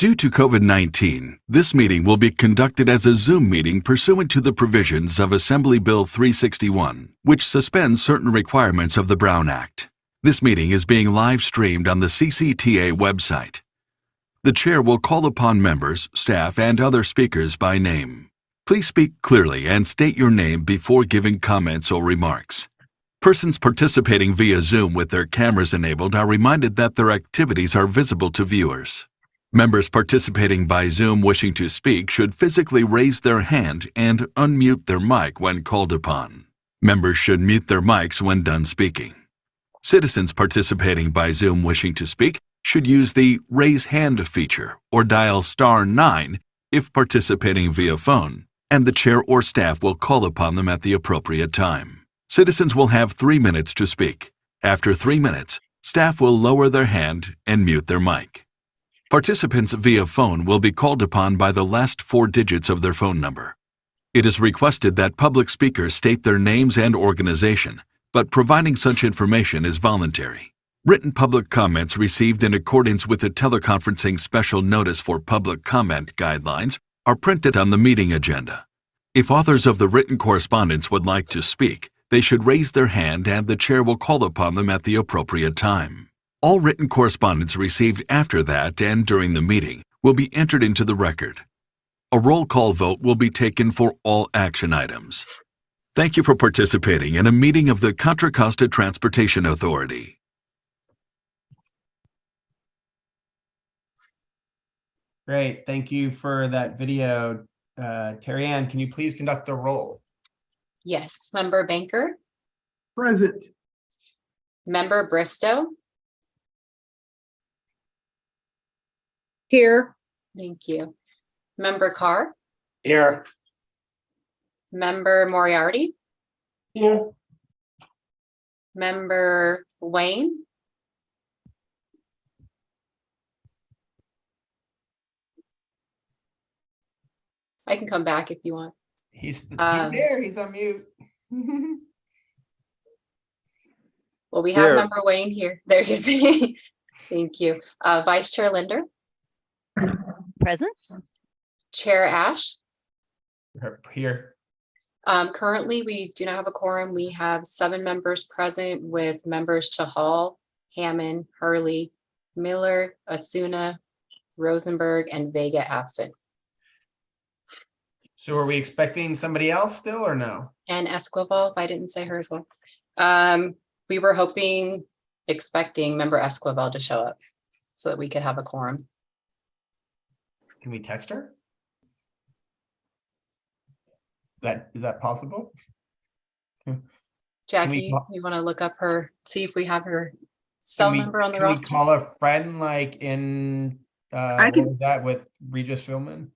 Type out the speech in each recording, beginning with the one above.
Due to COVID-19, this meeting will be conducted as a Zoom meeting pursuant to the provisions of Assembly Bill 361, which suspends certain requirements of the Brown Act. This meeting is being live streamed on the CCTA website. The chair will call upon members, staff, and other speakers by name. Please speak clearly and state your name before giving comments or remarks. Persons participating via Zoom with their cameras enabled are reminded that their activities are visible to viewers. Members participating by Zoom wishing to speak should physically raise their hand and unmute their mic when called upon. Members should mute their mics when done speaking. Citizens participating by Zoom wishing to speak should use the Raise Hand feature or dial *9 if participating via phone, and the chair or staff will call upon them at the appropriate time. Citizens will have 3 minutes to speak. After 3 minutes, staff will lower their hand and mute their mic. Participants via phone will be called upon by the last 4 digits of their phone number. It is requested that public speakers state their names and organization, but providing such information is voluntary. Written public comments received in accordance with the teleconferencing special notice for public comment guidelines are printed on the meeting agenda. If authors of the written correspondence would like to speak, they should raise their hand and the chair will call upon them at the appropriate time. All written correspondence received after that and during the meeting will be entered into the record. A roll call vote will be taken for all action items. Thank you for participating in a meeting of the Contra Costa Transportation Authority. Great, thank you for that video. Terry Ann, can you please conduct the roll? Yes. Member Banker, Present. Member Bristow. Here. Thank you. Member Carr, Here. Member Moriarty, Here. Member Wayne, I can come back if you want. He's there, he's on mute. Well, we have Here. Member Wayne here. There he is. Thank you. Vice Chair Linder, Present. Chair Ash. Here. Currently, we do not have a quorum. We have 7 members present with members Chahal, Hammond, Hurley, Miller, Asuna, Rosenberg, and Vega absent. So are we expecting somebody else still or no? And Esquivel, if I didn't say her as well. We were expecting member Esquivel to show up so that we could have a quorum. Can we text her? Is that possible? Jackie, call- you want to look up see if we have her cell number on the Can we roster? call a friend like in what was that with Regis Philman?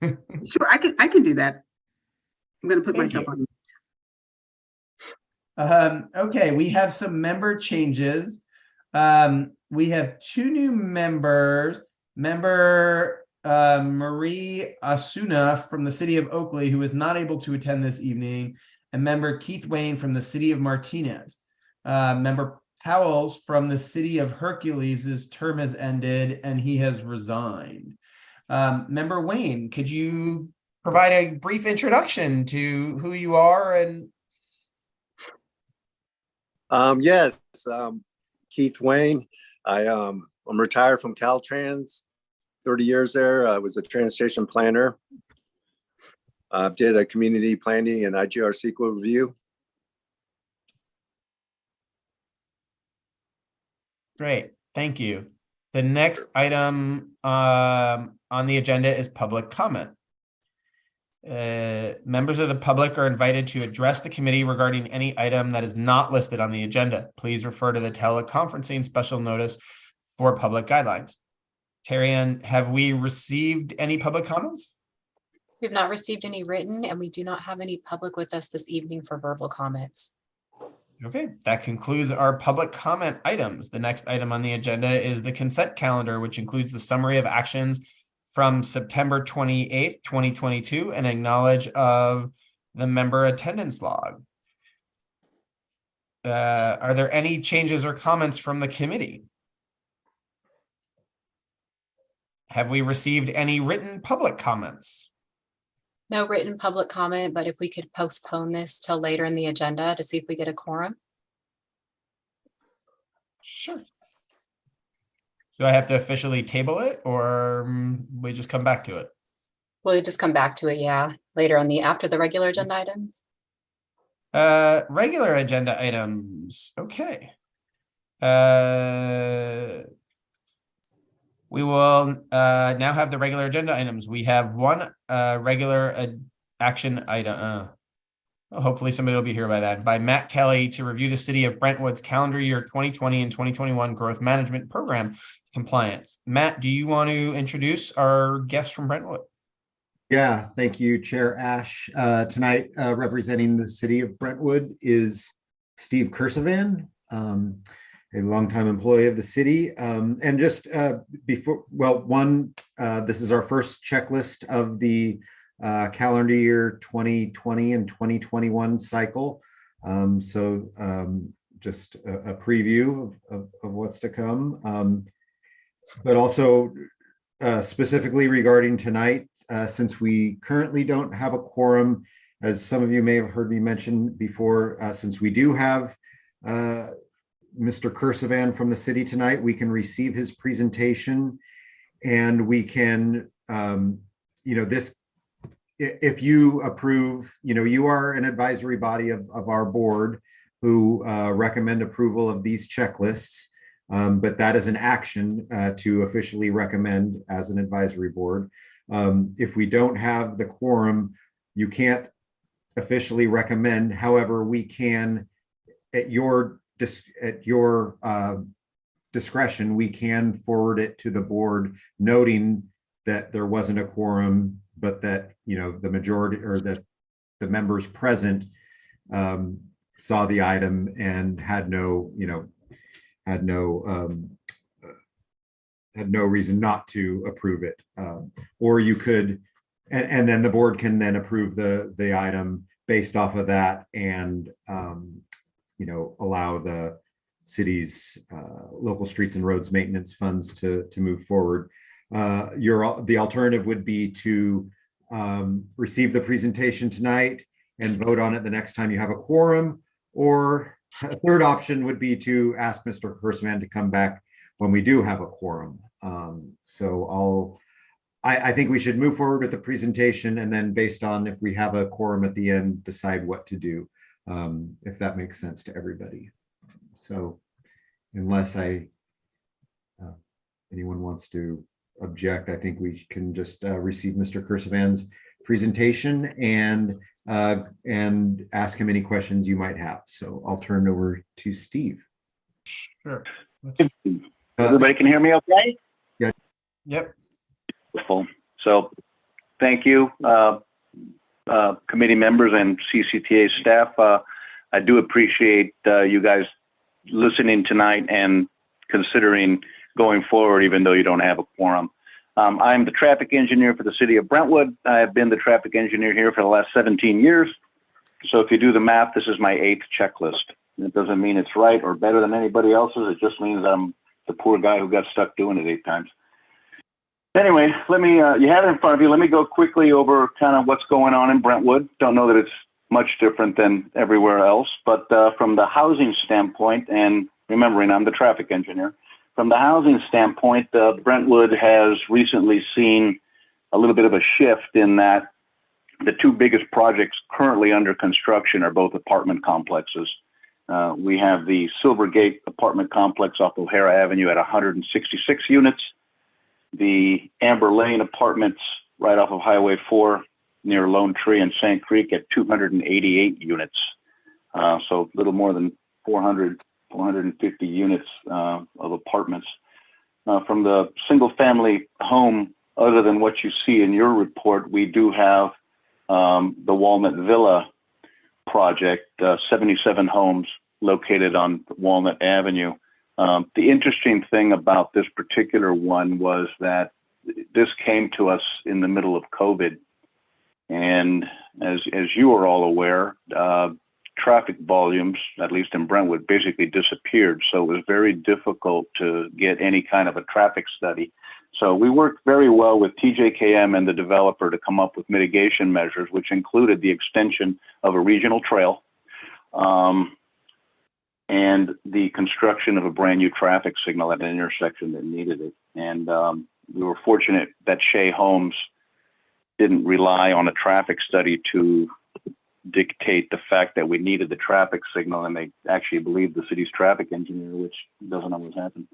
Sure, I can do that. I'm going to put Thank myself you. on. Okay, we have some member changes. We have 2 new members. Member Marie Asuna from the city of Oakley, who is not able to attend this evening, and member Keith Wayne from the city of Martinez. Member Powell's from the city of Hercules, his term has ended and he has resigned. Member Wayne, could you provide a brief introduction to who you are and Yes, Keith Wayne. I'm retired from Caltrans, 30 years there. I was a transportation planner. Did a community planning and IGR CEQA review. Great, thank you. The next item on the agenda is public comment. Members of the public are invited to address the committee regarding any item that is not listed on the agenda. Please refer to the teleconferencing special notice for public guidelines. Terry Ann, have we received any public comments? We have not received any written, and we do not have any public with us this evening for verbal comments. Okay, that concludes our public comment items. The next item on the agenda is the consent calendar, which includes the summary of actions from September 28th, 2022, and acknowledge of the member attendance log. Are there any changes or comments from the committee? Have we received any written public comments? No written public comment, but if we could postpone this till later in the agenda to see if we get a quorum. Sure. Do I have to officially table it or we just come back to it? We'll just come back to it, yeah, later on after the regular agenda items. Regular agenda items, okay. We will now have the regular agenda items. We have one regular action item. Hopefully somebody will be here by then. By Matt Kelly to review the city of Brentwood's calendar year 2020 and 2021 growth management program compliance. Matt, do you want to introduce our guest from Brentwood? Yeah, thank you, Chair Ash. Tonight, representing the city of Brentwood is Steve Kursavan, a longtime employee of the city. And just before, well, this is our first checklist of the calendar year 2020 and 2021 cycle. Just a preview of what's to come. But also specifically regarding tonight, since we currently don't have a quorum, as some of you may have heard me mention before, since we do have Mr. Kursavan from the city tonight, we can receive his presentation and we can, if you approve, you are an advisory body of our board who recommend approval of these checklists. But that is an action to officially recommend as an advisory board. If we don't have the quorum, you can't officially recommend. However, we can, at your discretion, we can forward it to the board, noting that there wasn't a quorum, but that the majority or that the members present saw the item and had no reason not to approve it. Or you could, and then the board can then approve the item based off of that and, allow the city's local streets and roads maintenance funds to move forward. The alternative would be to receive the presentation tonight and vote on it the next time you have a quorum, or a third option would be to ask Mr. Kursavan to come back when we do have a quorum. I think we should move forward with the presentation and then based on if we have a quorum at the end, decide what to do, if that makes sense to everybody. So unless anyone wants to object, I think we can just receive Mr. Kursavan's presentation and ask him any questions you might have. So I'll turn it over to Steve. Sure. Everybody can hear me okay? Yep. Wonderful. So thank you, committee members and CCTA staff. I do appreciate you guys listening tonight and considering going forward, even though you don't have a quorum. I'm the traffic engineer for the city of Brentwood. I have been the traffic engineer here for the last 17 years. So if you do the math, this is my 8th checklist. It doesn't mean it's right or better than anybody else's. It just means I'm the poor guy who got stuck doing it 8 times. Anyway, let me, you have it in front of you. Let me go quickly over kind of what's going on in Brentwood. Don't know that it's much different than everywhere else, but from the housing standpoint, and remembering I'm the traffic engineer, from the housing standpoint, Brentwood has recently seen a little bit of a shift in that the 2 biggest projects currently under construction are both apartment complexes. We have the Silvergate apartment complex off O'Hara Avenue at 166 units, the Amber Lane apartments right off of Highway 4 near Lone Tree and Sand Creek at 288 units. So a little more than 450 units of apartments. From the single family home, other than what you see in your report, we do have the Walnut Villa project, 77 homes located on Walnut Avenue. The interesting thing about this particular one was that this came to us in the middle of COVID. And as you are all aware, traffic volumes, at least in Brentwood, basically disappeared. So it was very difficult to get any kind of a traffic study. So we worked very well with TJKM and the developer to come up with mitigation measures, which included the extension of a regional trail and the construction of a brand new traffic signal at an intersection that needed it. And we were fortunate that Shea Homes didn't rely on a traffic study to dictate the fact that we needed the traffic signal, and they actually believed the city's traffic engineer, which doesn't always happen.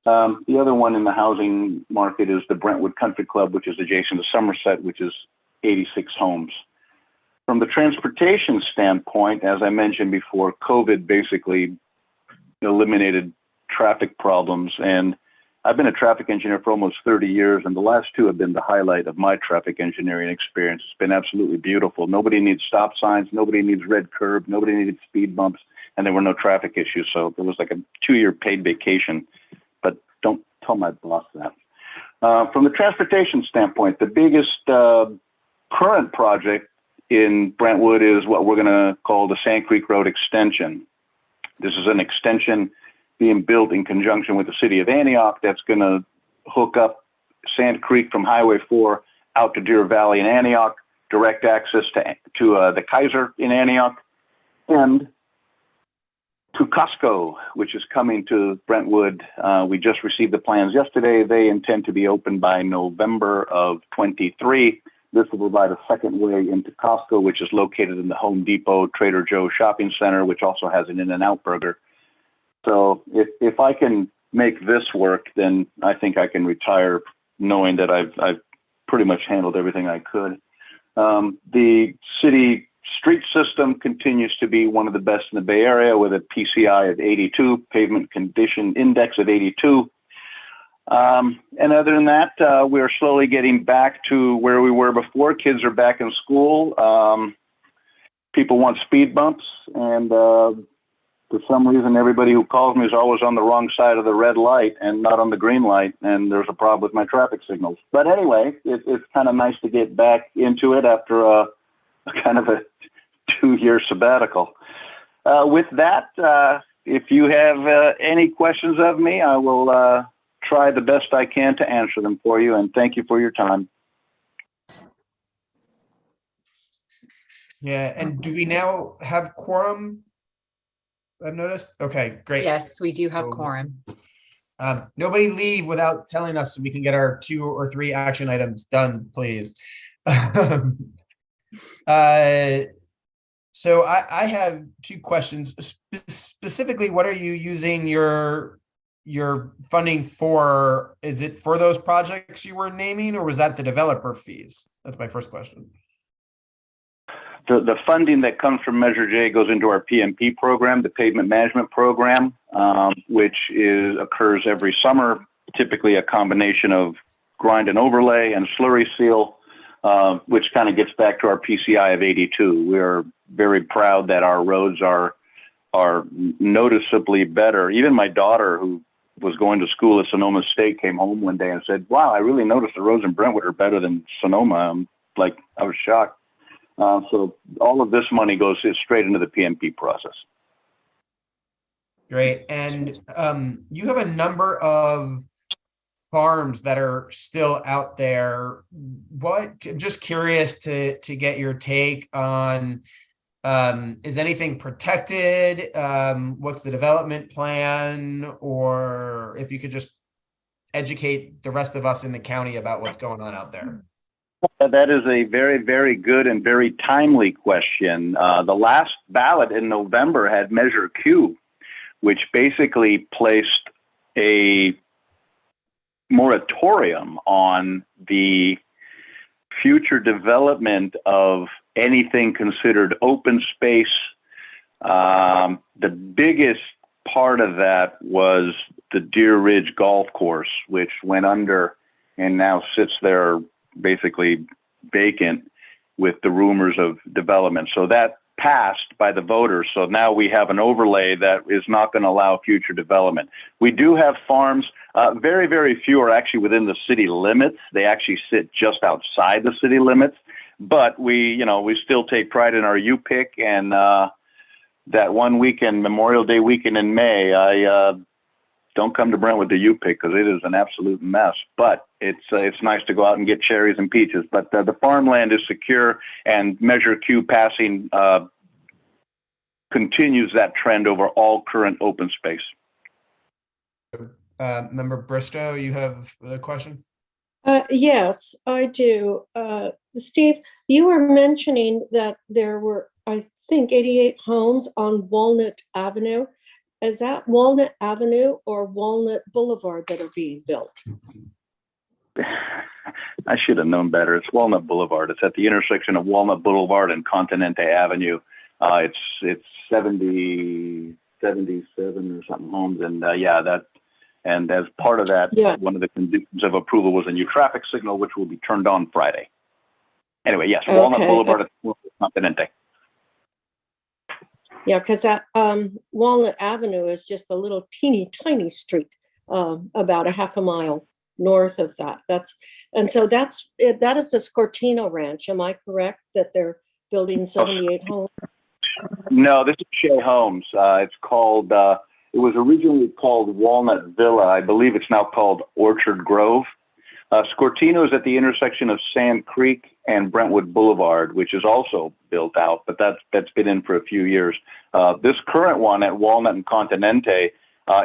The other one in the housing market is the Brentwood Country Club, which is adjacent to Somerset, which is 86 homes. From the transportation standpoint, as I mentioned before, COVID basically eliminated traffic problems. And I've been a traffic engineer for almost 30 years, and the last two have been the highlight of my traffic engineering experience. It's been absolutely beautiful. Nobody needs stop signs. Nobody needs red curb. Nobody needed speed bumps, and there were no traffic issues. So it was like a 2-year paid vacation. But don't tell my boss that. From the transportation standpoint, the biggest current project in Brentwood is what we're going to call the Sand Creek Road extension. This is an extension being built in conjunction with the city of Antioch that's going to hook up Sand Creek from Highway 4 out to Deer Valley in Antioch, direct access to the Kaiser in Antioch, and to Costco, which is coming to Brentwood. We just received the plans yesterday. They intend to be open by November of 23. This will provide a second way into Costco, which is located in the Home Depot Trader Joe's shopping center, which also has an In-N-Out burger. So if I can make this work, then I think I can retire knowing that I've pretty much handled everything I could. The city street system continues to be one of the best in the Bay Area with a PCI of 82, pavement condition index of 82. And other than that, we're slowly getting back to where we were before. Kids are back in school. People want speed bumps, and for some reason, everybody who calls me is always on the wrong side of the red light and not on the green light, and there's a problem with my traffic signals. But anyway, it's kind of nice to get back into it after a kind of a 2-year sabbatical. With that, if you have any questions of me, I will try the best I can to answer them for you, and thank you for your time. Yeah, and do we now have quorum? I've noticed. Okay, great. Yes, we do have So, quorum. Nobody leave without telling us so we can get our 2 or 3 action items done, please. So I have 2 questions. Specifically, what are you using your funding for? Is it for those projects you were naming, or was that the developer fees? That's my first question. The funding that comes from Measure J goes into our PMP program, the pavement management program, which occurs every summer, typically a combination of grind and overlay and slurry seal, which kind of gets back to our PCI of 82. We're very proud that our roads are noticeably better. Even my daughter, who was going to school at Sonoma State, came home one day and said, "Wow, I really noticed the roads in Brentwood are better than Sonoma." I was shocked. So all of this money goes straight into the PMP process. Great. And you have a number of farms that are still out there. I'm just curious to get your take on, is anything protected? What's the development plan? Or if you could just educate the rest of us in the county about what's going on out there. That is a very, very good and very timely question. The last ballot in November had Measure Q, which basically placed a moratorium on the future development of anything considered open space. The biggest part of that was the Deer Ridge Golf Course, which went under and now sits there basically vacant with the rumors of development. So that passed by the voters. So now we have an overlay that is not going to allow future development. We do have farms. Very, very few are actually within the city limits. They actually sit just outside the city limits. But we still take pride in our U-pick. And that one weekend, Memorial Day weekend in May, don't come to Brentwood to U-Pick because it is an absolute mess. But it's nice to go out and get cherries and peaches. But the farmland is secure, and Measure Q passing continues that trend over all current open space. Member Bristow, you have a question? Yes, I do. Steve, you were mentioning that there were, I think, 88 homes on Walnut Avenue. Is that Walnut Avenue or Walnut Boulevard that are being built? I should have known better. It's Walnut Boulevard. It's at the intersection of Walnut Boulevard and Continente Avenue. It's 77 or something homes, and and as part of that, one of the conditions of approval was a new traffic signal, which will be turned on Friday. Anyway, yes, Walnut Boulevard at Continente. Yeah, because that Walnut Avenue is just a little teeny tiny street, about a half a mile north of that. That is the Scortino Ranch. Am I correct that they're building 78 homes? No, this is Shea Homes. It's called. It was originally called Walnut Villa. I believe it's now called Orchard Grove. Scortino is at the intersection of Sand Creek and Brentwood Boulevard, which is also built out, but that's been in for a few years. This current one at Walnut and Continente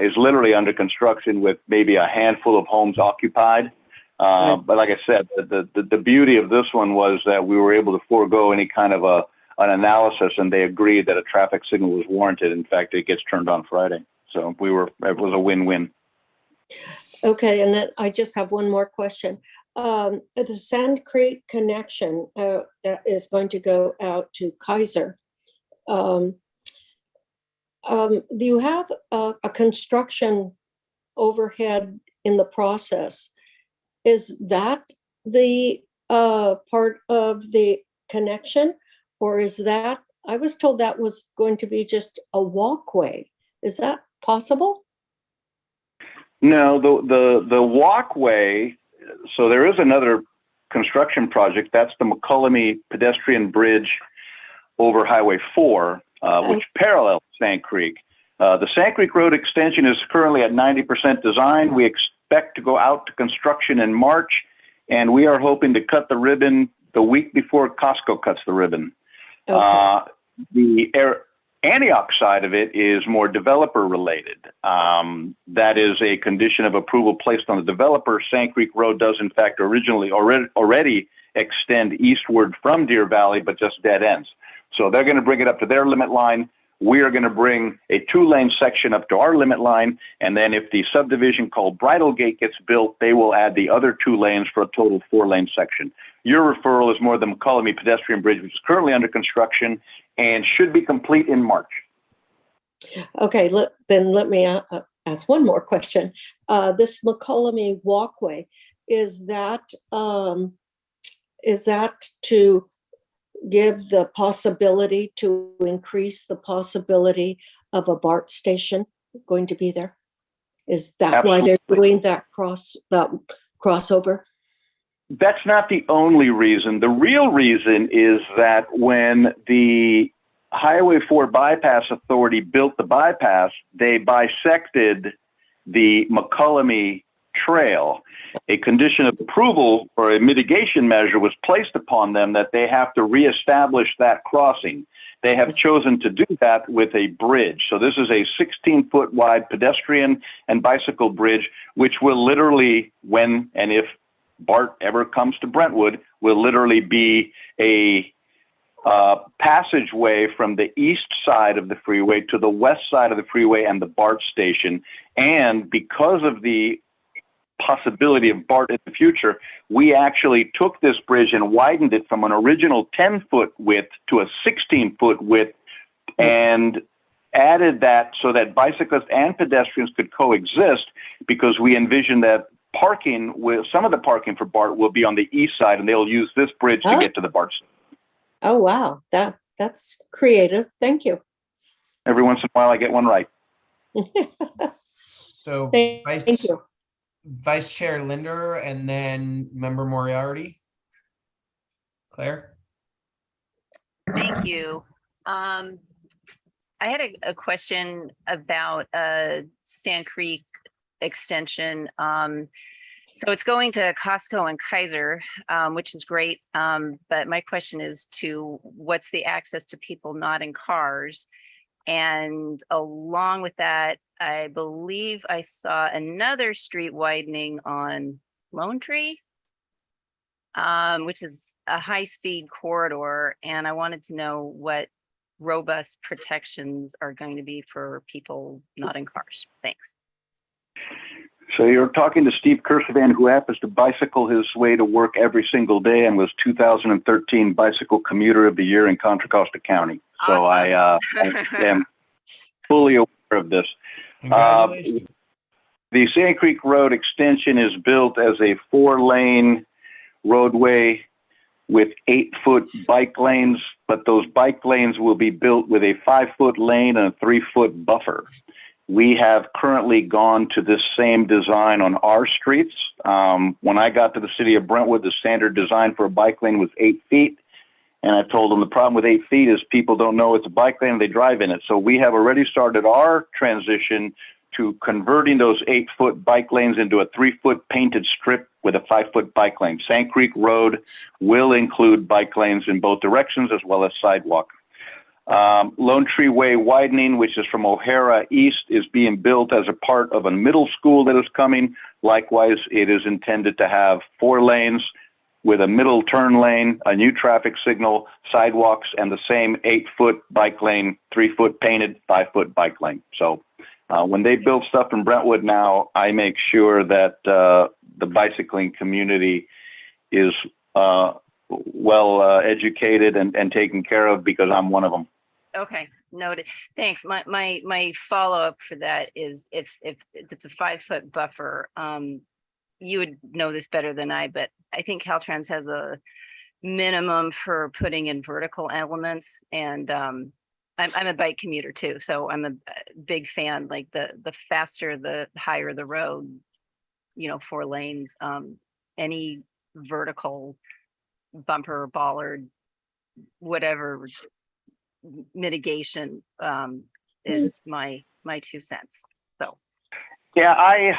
is literally under construction with maybe a handful of homes occupied. But like I said, the beauty of this one was that we were able to forego any kind of an analysis, and they agreed that a traffic signal was warranted. In fact, it gets turned on Friday. So it was a win-win. Okay, and then I just have one more question. The Sand Creek connection that is going to go out to Kaiser. Do you have a construction overhead in the process? Is that the part of the connection, or is that, I was told that was going to be just a walkway. Is that possible? No, the walkway, so there is another construction project. That's the McCullamy pedestrian bridge over Highway 4, which parallels Sand Creek. The Sand Creek Road extension is currently at 90% design. We expect to go out to construction in March, and we are hoping to cut the ribbon the week before Costco cuts the ribbon. Okay. The Antioch side of it is more developer related. That is a condition of approval placed on the developer. Sand Creek Road does in fact already extend eastward from Deer Valley, but just dead ends. So they're going to bring it up to their limit line. We are going to bring a 2-lane section up to our limit line. And then if the subdivision called Bridal Gate gets built, they will add the other 2 lanes for a total 4-lane section. Your referral is more the McCullamy pedestrian bridge, which is currently under construction and should be complete in March. Okay, then let me ask one more question. This McCullamy walkway, is that to give the possibility to increase the possibility of a BART station going to be there? Is that why they're doing that crossover? That's not the only reason. The real reason is that when the Highway 4 Bypass Authority built the bypass, they bisected the McCullamy Trail. A condition of approval or a mitigation measure was placed upon them that they have to reestablish that crossing. They have chosen to do that with a bridge. So this is a 16-foot wide pedestrian and bicycle bridge, which will literally, when and if BART ever comes to Brentwood, will literally be a passageway from the east side of the freeway to the west side of the freeway and the BART station. And because of the possibility of BART in the future, we actually took this bridge and widened it from an original 10-foot width to a 16-foot width and added that so that bicyclists and pedestrians could coexist, because we envision that some of the parking for BART will be on the east side, and they'll use this bridge to get to the BART station. Oh, wow. That's creative. Thank you. Every once in a while, I get one right. So Thank you. Vice Chair Linder and then Member Moriarty. Claire? Thank you. I had a question about Sand Creek extension. So it's going to Costco and Kaiser, which is great. But my question is to what's the access to people not in cars? And along with that, I believe I saw another street widening on Lone Tree, which is a high-speed corridor. And I wanted to know what robust protections are going to be for people not in cars. Thanks. So you're talking to Steve Kersavan, who happens to bicycle his way to work every single day and was 2013 Bicycle Commuter of the Year in Contra Costa County. So I am fully aware of this. Congratulations. The Sand Creek Road extension is built as a 4-lane roadway with 8-foot bike lanes, but those bike lanes will be built with a 5-foot lane and a 3-foot buffer. We have currently gone to this same design on our streets. When I got to the city of Brentwood, the standard design for a bike lane was 8 feet. And I told them the problem with 8 feet is people don't know it's a bike lane and they drive in it. So we have already started our transition to converting those 8-foot bike lanes into a 3-foot painted strip with a 5-foot bike lane. Sand Creek Road will include bike lanes in both directions as well as sidewalk. Lone Tree Way widening, which is from O'Hara East, is being built as a part of a middle school that is coming. Likewise, it is intended to have 4 lanes with a middle turn lane, a new traffic signal, sidewalks, and the same 8-foot bike lane, 3-foot painted, 5-foot bike lane. So when they build stuff in Brentwood now, I make sure that the bicycling community is well educated and taken care of, because I'm one of them. Okay, noted. Thanks. My follow-up for that is if it's a 5-foot buffer, you would know this better than I, but I think Caltrans has a minimum for putting in vertical elements, and I'm a bike commuter too, so I'm a big fan. Like the faster, the higher the road, 4 lanes, any vertical bumper, bollard, whatever mitigation is my 2 cents. So yeah,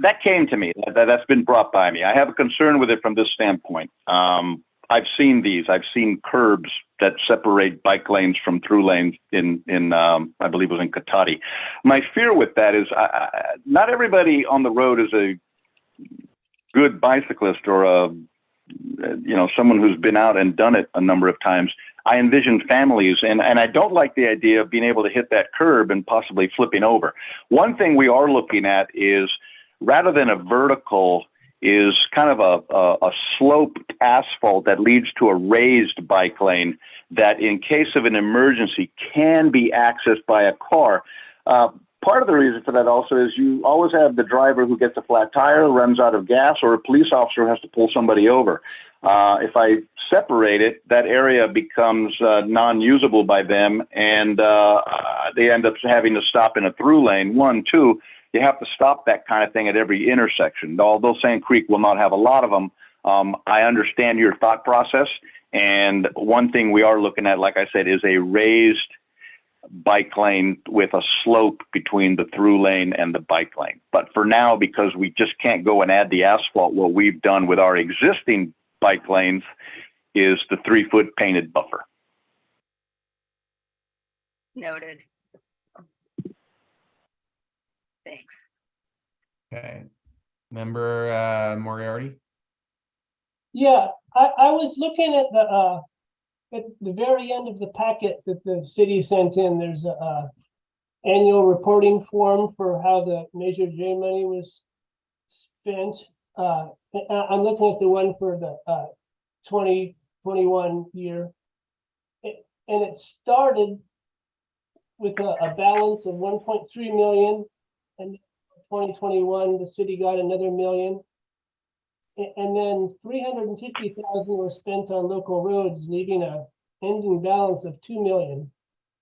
that came to me. That's been brought by me. I have a concern with it from this standpoint. I've seen these. I've seen curbs that separate bike lanes from through lanes in I believe it was in Cotati. My fear with that is not everybody on the road is a good bicyclist or someone who's been out and done it a number of times. I envision families, and I don't like the idea of being able to hit that curb and possibly flipping over. One thing we are looking at is, rather than a vertical, is kind of a sloped asphalt that leads to a raised bike lane that, in case of an emergency, can be accessed by a car. Part of the reason for that also is you always have the driver who gets a flat tire, runs out of gas, or a police officer has to pull somebody over. If I separate it, that area becomes non-usable by them, and they end up having to stop in a through lane. 1, 2, you have to stop that kind of thing at every intersection. Although Sand Creek will not have a lot of them, I understand your thought process. And one thing we are looking at, like I said, is a raised bike lane with a slope between the through lane and the bike lane. But for now, because we just can't go and add the asphalt, what we've done with our existing bike lanes is the 3-foot painted buffer. noted. Thanks. Okay. Member Moriarty? Yeah, I was looking at the very end of the packet that the city sent in. There's a annual reporting form for how the Measure J money was spent. I'm looking at the one for the 2021 year. And it started with a balance of 1.3 million, and 2021 the city got another million. And then 350,000 were spent on local roads, leaving a ending balance of 2 million.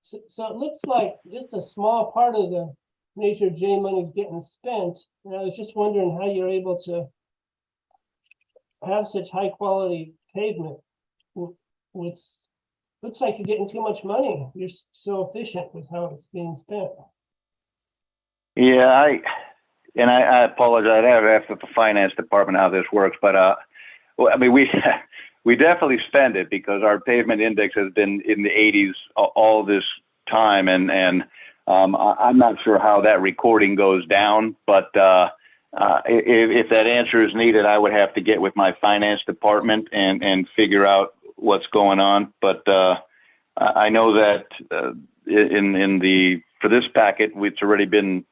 So it looks like just a small part of the Measure J money is getting spent. And I was just wondering how you're able to have such high quality pavement with, looks like you're getting too much money. You're so efficient with how it's being spent. Yeah, and I apologize. I have asked the finance department how this works, but well, I mean, we definitely spend it because our pavement index has been in the 80s all this time, and I'm not sure how that recording goes down, but if that answer is needed, I would have to get with my finance department and figure out what's going on. But I know that for this packet, it's already been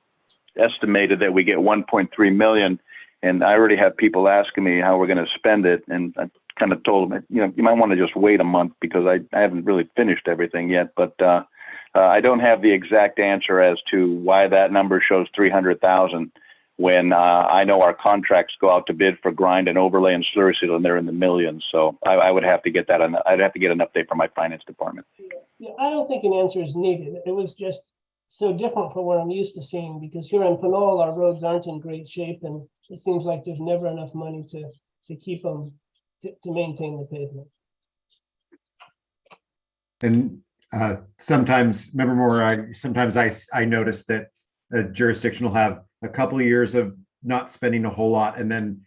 estimated that we get 1.3 million, and I already have people asking me how we're going to spend it, and I kind of told them, you might want to just wait a month because I haven't really finished everything yet, but I don't have the exact answer as to why that number shows 300,000 when I know our contracts go out to bid for grind and overlay and slurry seal, and they're in the millions. So I would have to get that I'd have to get an update from my finance department. Yeah, I don't think an answer is needed. It was just so different from what I'm used to seeing, because here in Pinole, our roads aren't in great shape, and it seems like there's never enough money to keep them, to maintain the pavement. And sometimes, remember more, sometimes I notice that a jurisdiction will have a couple of years of not spending a whole lot, and then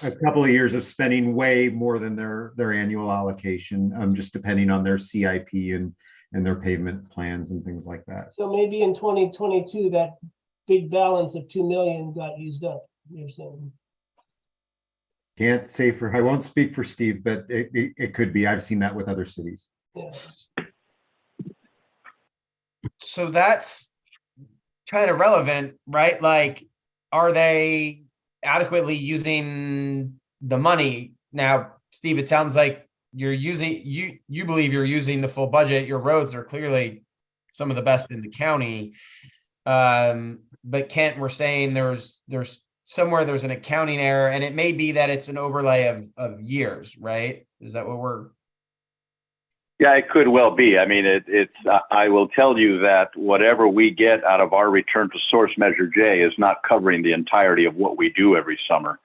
a couple of years of spending way more than their annual allocation, just depending on their CIP and their pavement plans and things like that. So maybe in 2022, that big balance of 2 million got used up, you're saying? Can't say I won't speak for Steve, but it could be. I've seen that with other cities. Yeah. So that's kind of relevant, right? Like, are they adequately using the money? Now, Steve, it sounds like you believe you're using the full budget. Your roads are clearly some of the best in the county. But Kent, we're saying there's somewhere there's an accounting error, and it may be that it's an overlay of years, right? Is that what we're? Yeah, it could well be. I mean, I will tell you that whatever we get out of our return to source measure J is not covering the entirety of what we do every summer.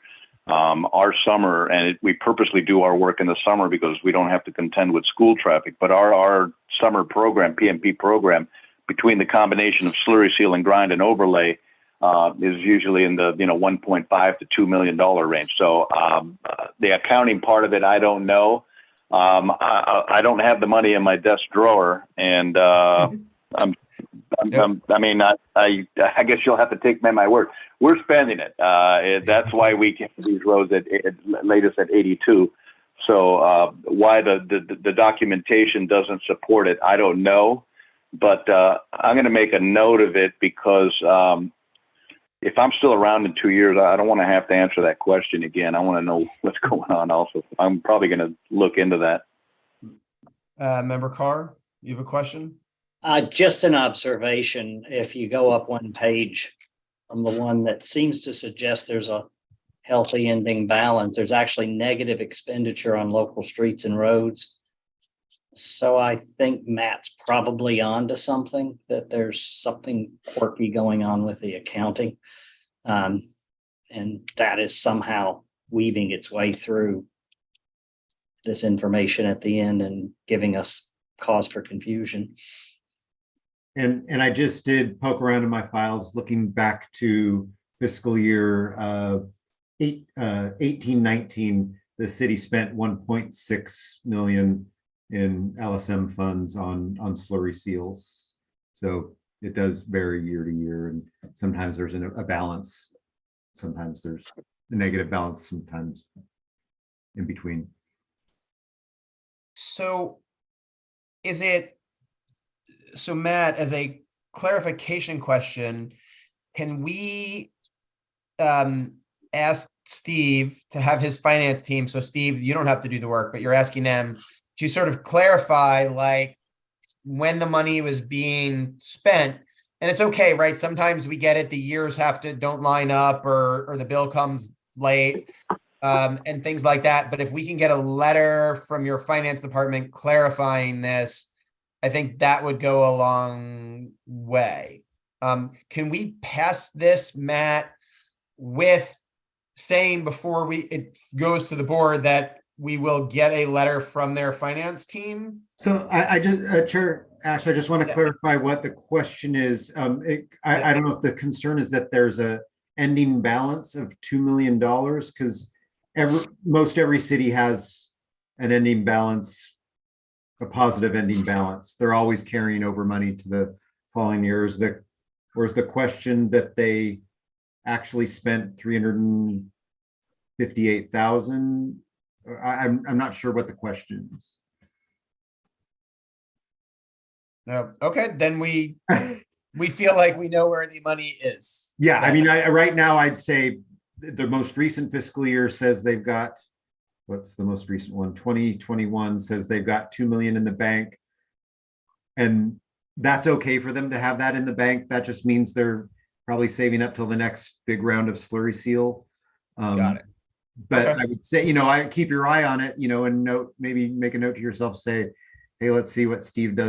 Our summer, and we purposely do our work in the summer because we don't have to contend with school traffic, but our summer program, PMP program, between the combination of slurry seal and grind and overlay, is usually in the 1.5 to $2 million range. So the accounting part of it, I don't know. I don't have the money in my desk drawer, and I guess you'll have to take me at my word. We're spending it. That's why we get these roads at latest at 82. So why the documentation doesn't support it, I don't know. But I'm going to make a note of it because if I'm still around in 2 years, I don't want to have to answer that question again. I want to know what's going on also. I'm probably going to look into that. Member Carr, you have a question? Just an observation. If you go up one page from the one that seems to suggest there's a healthy ending balance, there's actually negative expenditure on local streets and roads. So I think Matt's probably onto something, that there's something quirky going on with the accounting. And that is somehow weaving its way through this information at the end and giving us cause for confusion. And I just did poke around in my files, looking back to fiscal year 18-19, the city spent 1.6 million in LSM funds on slurry seals. So it does vary year to year, and sometimes there's a balance, sometimes there's a negative balance, sometimes in between. So Matt, as a clarification question, can we ask Steve to have his finance team? So Steve, you don't have to do the work, but you're asking them to sort of clarify, like, when the money was being spent. And it's okay, right? Sometimes we get it, the years don't line up, or the bill comes late, and things like that. But if we can get a letter from your finance department clarifying this, I think that would go a long way. Can we pass this, Matt, with saying before it goes to the board that we will get a letter from their finance team? So I just, Chair Ash, I just want to clarify what the question is. I don't know if the concern is that there's a ending balance of $2 million? Because most every city has an ending balance, a positive ending balance. They're always carrying over money to the following years. Where's the question that they actually spent 358,000? I'm not sure what the question is. No, okay, then we feel like we know where the money is. Yeah, I mean, right now I'd say the most recent fiscal year says they've got, what's the most recent one? 2021 says they've got 2 million in the bank. And that's okay for them to have that in the bank. That just means they're probably saving up till the next big round of slurry seal. Got it. But Okay. I would say, I keep your eye on it, and maybe make a note to yourself, say, hey, let's see what Steve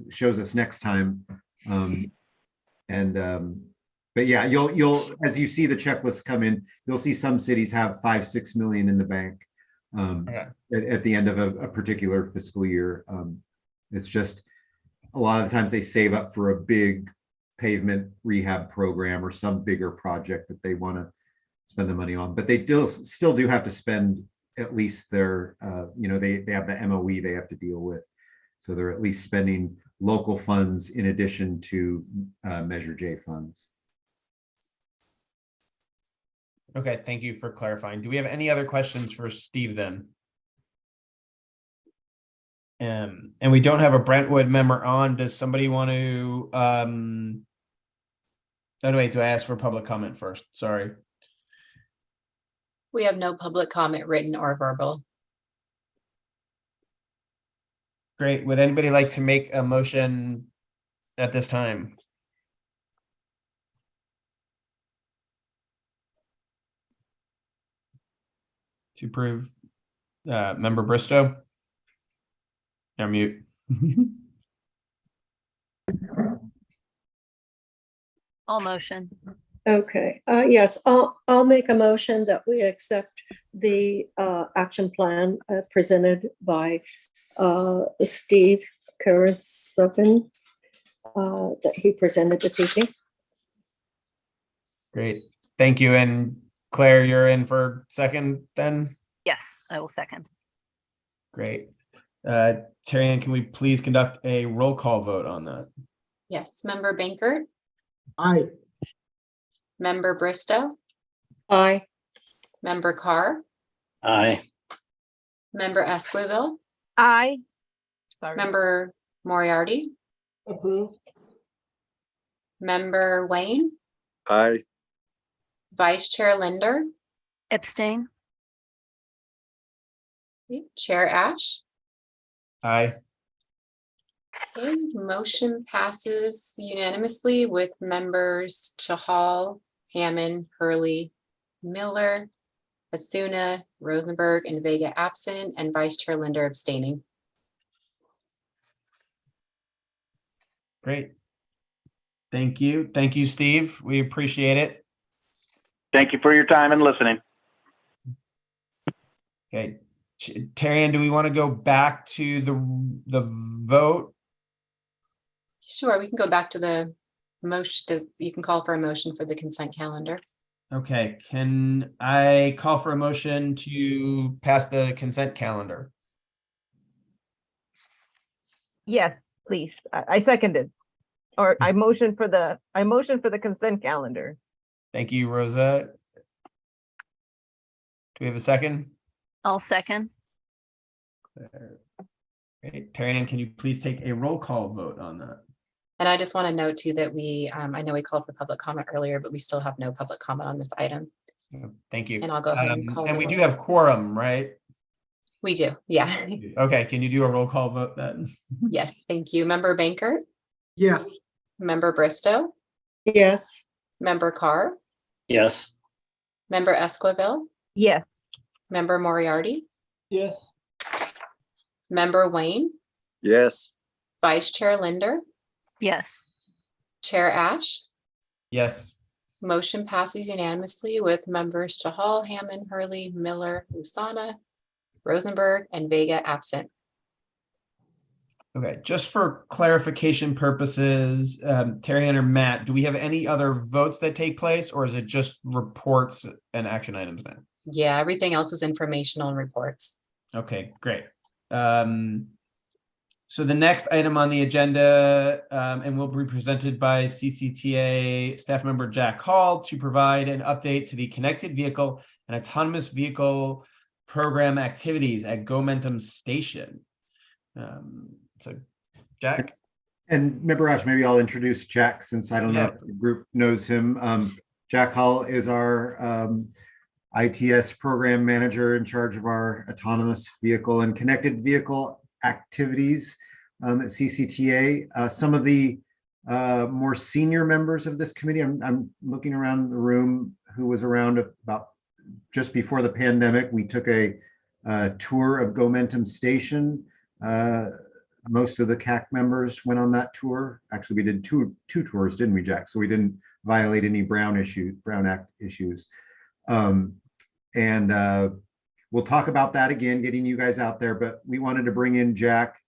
shows us next time. But yeah, you'll as you see the checklist come in, you'll see some cities have 5-6 million in the bank at the end of a particular fiscal year. It's just a lot of the times they save up for a big pavement rehab program or some bigger project that they want to spend the money on, but they still do have to spend at least their, they have the MOE they have to deal with. So they're at least spending local funds in addition to Measure J funds. Okay, thank you for clarifying. Do we have any other questions for Steve then? And we don't have a Brentwood member on. Does somebody want to, oh, wait, do I ask for public comment first? Sorry. We have no public comment, written or verbal. Great. Would anybody like to make a motion at this time? To approve member Bristow? You're mute. All motion. Okay, yes, I'll make a motion that we accept the action plan as presented by Steve Karasovin that he presented this evening. Great. Thank you. And Claire, you're in for second then? Yes, I will second. Great. Terry Ann, can we please conduct a roll call vote on that? Yes, member Bankert, Aye. member Bristow, Aye. member Carr, Aye. member Esquivel, Aye. Sorry. member Moriarty, Approved. member Wayne, Aye. vice chair Linder, Abstain. chair Ash. Aye. Okay, motion passes unanimously with members Chahal, Hammond, Hurley, Miller, Asuna, Rosenberg, and Vega absent, and Vice Chair Linder abstaining. Great. Thank you. Thank you, Steve. We appreciate it. Thank you for your time and listening. Okay. Terry Ann, do we want to go back to the vote? Sure, we can go back to the motion. You can call for a motion for the consent calendar. Okay, can I call for a motion to pass the consent calendar? Yes, please. I seconded. Or I motion for the consent calendar. Thank you, Rosa. Do we have a second? I'll second. Great. Terry Ann, can you please take a roll call vote on that? And I just want to note too that I know we called for public comment earlier, but we still have no public comment on this item. Thank you. And I'll go ahead and call. And the we roll. do have quorum, right? We do, yeah. Okay, can you do a roll call vote then? Yes, thank you. Member Bankert, Yes. member Bristow, Yes. member Carr, Yes. member Esquivel, Yes. member Moriarty, Yes. member Wayne, Yes. vice chair Linder, Yes. chair Ash. Yes. Motion passes unanimously with members Chahal, Hammond, Hurley, Miller, Usana, Rosenberg, and Vega absent. Okay, just for clarification purposes, Terry Ann or Matt, do we have any other votes that take place, or is it just reports and action items now? Yeah, everything else is informational and reports. Okay, great. So the next item on the agenda, and will be presented by CCTA staff member Jack Hall to provide an update to the connected vehicle and autonomous vehicle program activities at Gomentum Station. So Jack? And member Ash, maybe I'll introduce Jack since I don't know Yeah. if the group knows him. Jack Hall is our ITS program manager in charge of our autonomous vehicle and connected vehicle activities at CCTA. Some of the more senior members of this committee, I'm looking around the room, who was around about just before the pandemic. We took a tour of Gomentum Station. Most of the CAC members went on that tour. Actually, we did two tours, didn't we, Jack? So we didn't violate any Brown Act issues. We'll talk about that again, getting you guys out there, but we wanted to bring in Jack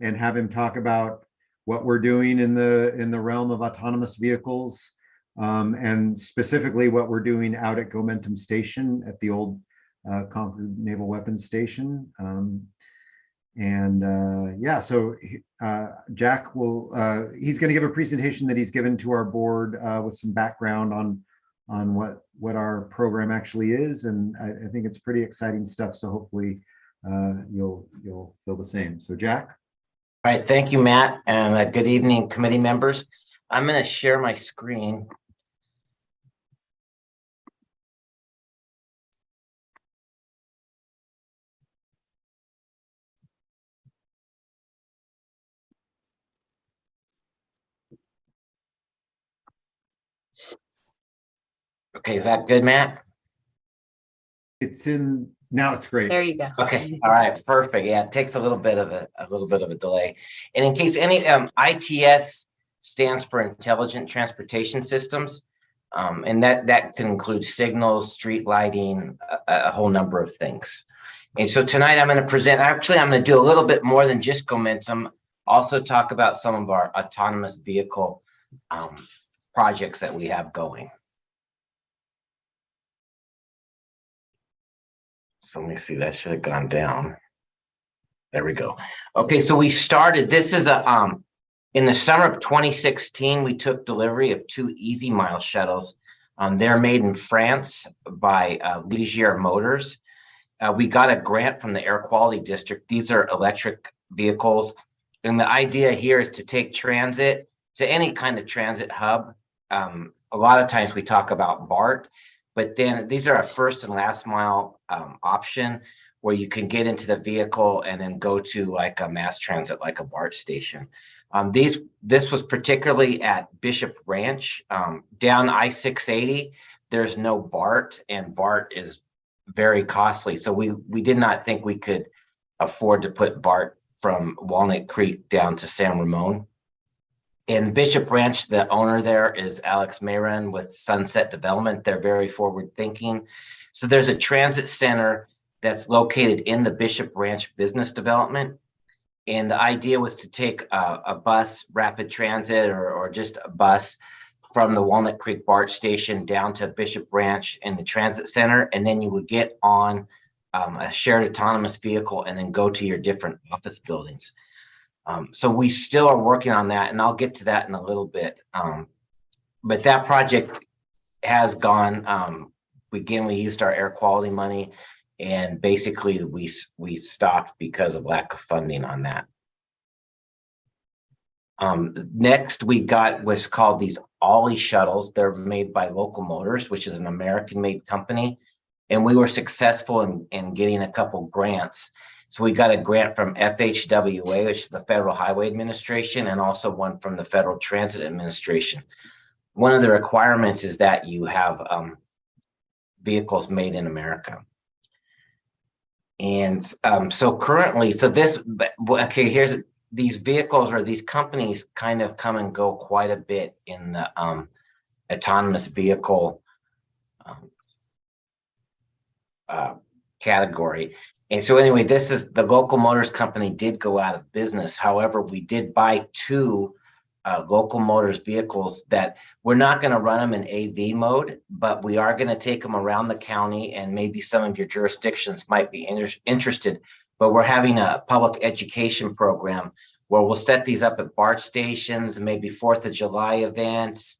and have him talk about what we're doing in the realm of autonomous vehicles, and specifically what we're doing out at Gomentum Station at the old Concord Naval Weapons Station. So Jack will, he's going to give a presentation that he's given to our board with some background on what our program actually is. And I think it's pretty exciting stuff. So hopefully you'll feel the same. So Jack. All right, thank you, Matt, and good evening, committee members. I'm going to share my screen. Okay, is that good, Matt? It's in now. It's great. There you go. Okay, all right, perfect. Yeah, it takes a little bit of a delay. And in case any ITS stands for Intelligent Transportation Systems, and that can include signals, street lighting, a whole number of things. And so tonight I'm going to present. Actually, I'm going to do a little bit more than just Gomentum. Also talk about some of our autonomous vehicle projects that we have going. So let me see, that should have gone down. There we go. Okay, so we started, this is in the summer of 2016, we took delivery of 2 Easy Mile shuttles. They're made in France by Ligier Motors. We got a grant from the Air Quality District. These are electric vehicles. And the idea here is to take transit to any kind of transit hub. A lot of times we talk about BART, but then these are a first and last mile option where you can get into the vehicle and then go to like a mass transit, like a BART station. This was particularly at Bishop Ranch, down I-680. There's no BART, and BART is very costly. So we did not think we could afford to put BART from Walnut Creek down to San Ramon. In Bishop Ranch, the owner there is Alex Mayron with Sunset Development. They're very forward thinking. So there's a transit center that's located in the Bishop Ranch business development. And the idea was to take a bus, rapid transit, or just a bus from the Walnut Creek BART station down to Bishop Ranch in the transit center. And then you would get on a shared autonomous vehicle and then go to your different office buildings. So we still are working on that, and I'll get to that in a little bit. But that project has gone, again, we used our air quality money, and basically we stopped because of lack of funding on that. Next, we got what's called these Ollie shuttles. They're made by Local Motors, which is an American-made company. And we were successful in getting a couple grants. So we got a grant from FHWA, which is the Federal Highway Administration, and also one from the Federal Transit Administration. One of the requirements is that you have vehicles made in America. And so currently, here's these vehicles, or these companies kind of come and go quite a bit in the category. And so anyway, this is the Local Motors Company did go out of business. However, we did buy two Local Motors vehicles that we're not going to run them in AV mode, but we are going to take them around the county, and maybe some of your jurisdictions might be interested. But we're having a public education program where we'll set these up at BART stations, maybe 4th of July events,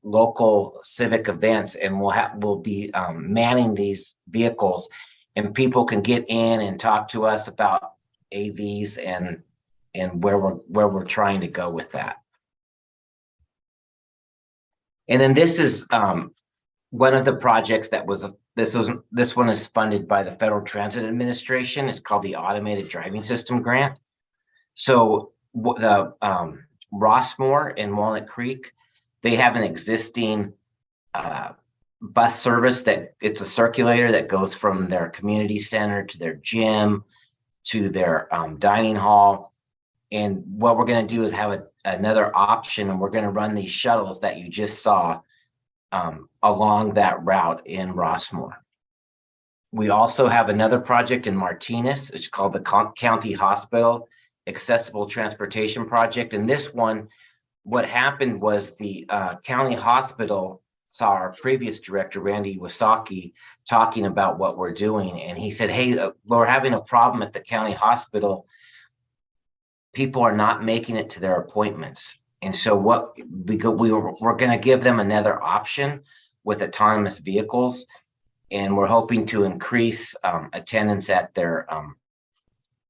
local civic events, and we'll be manning these vehicles, and people can get in and talk to us about AVs and where we're trying to go with that. And then this is one of the projects that this one is funded by the Federal Transit Administration. It's called the Automated Driving System Grant. So the Rossmore and Walnut Creek, they have an existing bus service that it's a circulator that goes from their community center to their gym to their dining hall. And what we're going to do is have another option, and we're going to run these shuttles that you just saw along that route in Rossmore. We also have another project in Martinez. It's called the County Hospital Accessible Transportation Project. And this one, what happened was the county hospital saw our previous director, Randy Iwasaki, talking about what we're doing. And he said, hey, we're having a problem at the county hospital. People are not making it to their appointments. And so what we're going to give them another option with autonomous vehicles. And we're hoping to increase attendance at their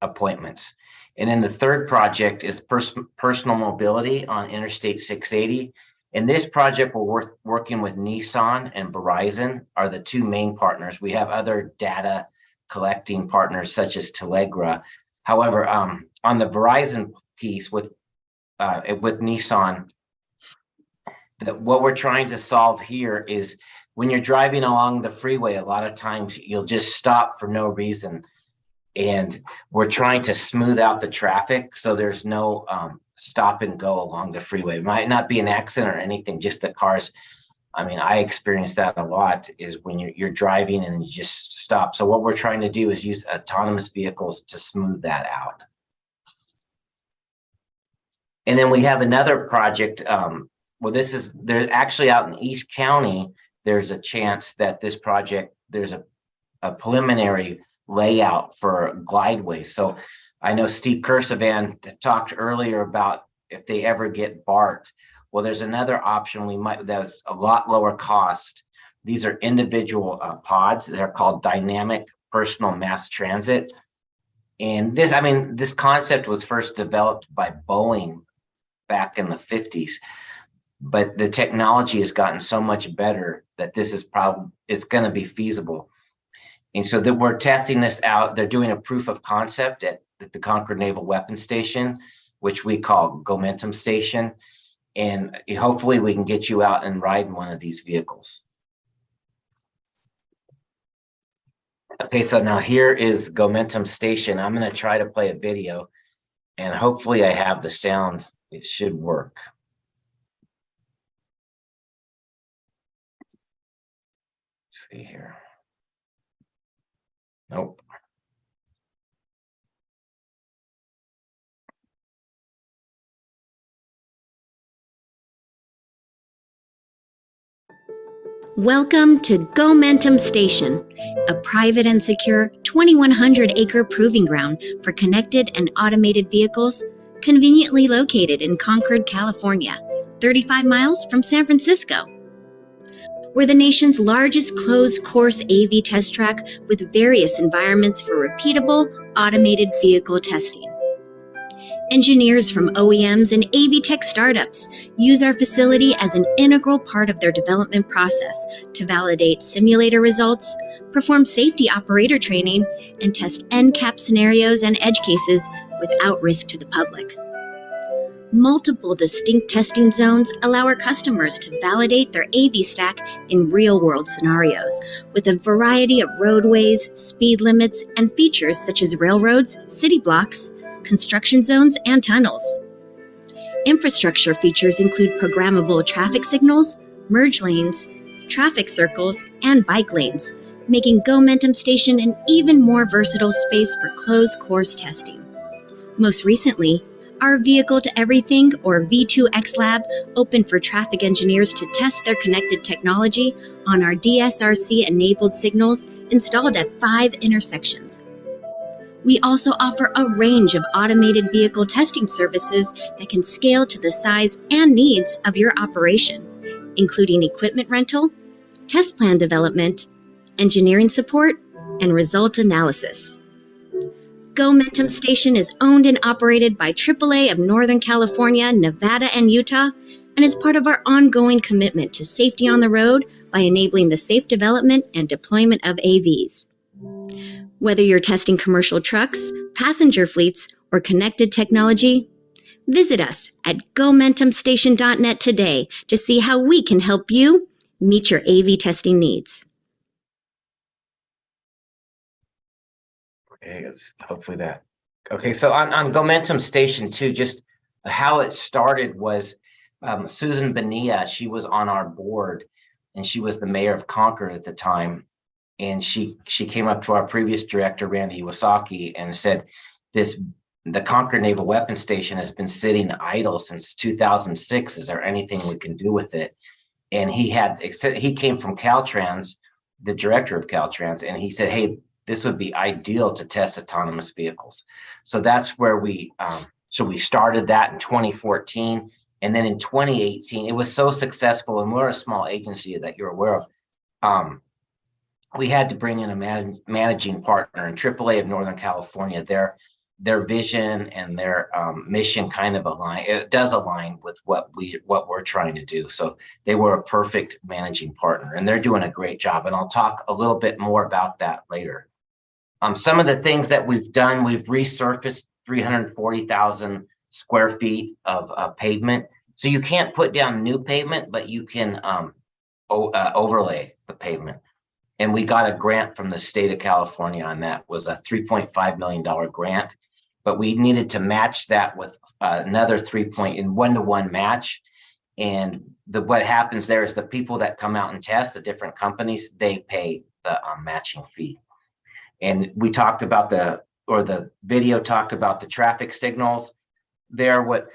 appointments. And then the third project is personal mobility on Interstate 680. In this project, we're working with Nissan and Verizon are the two main partners. We have other data collecting partners such as Telegra. However, on the Verizon piece with Nissan, what we're trying to solve here is when you're driving along the freeway, a lot of times you'll just stop for no reason. And we're trying to smooth out the traffic so there's no stop and go along the freeway. It might not be an accident or anything, just the cars. I mean, I experience that a lot is when you're driving and you just stop. So what we're trying to do is use autonomous vehicles to smooth that out. And then we have another project. Well, they're actually out in East County. There's a chance that this project, there's a preliminary layout for glideways. So I know Steve Kursavan talked earlier about if they ever get BART. Well, there's another option that's a lot lower cost. These are individual pods. They're called dynamic personal mass transit. And this concept was first developed by Boeing back in the 50s, but the technology has gotten so much better that this is it's going to be feasible. And so that we're testing this out. They're doing a proof of concept at the Concord Naval Weapons Station, which we call Gomentum Station. And hopefully we can get you out and ride in one of these vehicles. Okay, so now here is Gomentum Station. I'm going to try to play a video, and hopefully I have the sound. It should work. Let's see here. Nope. Welcome to Gomentum Station, a private and secure 2,100-acre proving ground for connected and automated vehicles, conveniently located in Concord, California, 35 miles from San Francisco. We're the nation's largest closed-course AV test track with various environments for repeatable, automated vehicle testing. Engineers from OEMs and AV tech startups use our facility as an integral part of their development process to validate simulator results, perform safety operator training, and test NCAP scenarios and edge cases without risk to the public. Multiple distinct testing zones allow our customers to validate their AV stack in real-world scenarios with a variety of roadways, speed limits, and features such as railroads, city blocks, construction zones, and tunnels. Infrastructure features include programmable traffic signals, merge lanes, traffic circles, and bike lanes, making Gomentum Station an even more versatile space for closed course testing. Most recently, our Vehicle to Everything, or V2X Lab, opened for traffic engineers to test their connected technology on our DSRC-enabled signals installed at 5 intersections. We also offer a range of automated vehicle testing services that can scale to the size and needs of your operation, including equipment rental, test plan development, engineering support, and result analysis. Gomentum Station is owned and operated by AAA of Northern California, Nevada, and Utah, and is part of our ongoing commitment to safety on the road by enabling the safe development and deployment of AVs. Whether you're testing commercial trucks, passenger fleets, or connected technology, visit us at gomentumstation.net today to see how we can help you meet your AV testing needs. Okay, hopefully that. Okay, so on Gomentum Station 2, just how it started was Susan Bonilla. She was on our board, and she was the mayor of Concord at the time. And she came up to our previous director, Randy Iwasaki, and said, the Concord Naval Weapons Station has been sitting idle since 2006. Is there anything we can do with it? And he came from Caltrans, the director of Caltrans, and he said, hey, this would be ideal to test autonomous vehicles. So that's where we started that in 2014. And then in 2018, it was so successful, and we're a small agency that you're aware of. We had to bring in a managing partner, and AAA of Northern California. Their vision and their mission kind of align. It does align with what we're trying to do. So they were a perfect managing partner, and they're doing a great job. And I'll talk a little bit more about that later. Some of the things that we've done, we've resurfaced 340,000 square feet of pavement. So you can't put down new pavement, but you can overlay the pavement. And we got a grant from the state of California on that. It was a $3.5 million grant, but we needed to match that with another 1-to-1 match. And what happens there is the people that come out and test, the different companies, they pay the matching fee. And we talked about the video talked about the traffic signals there. What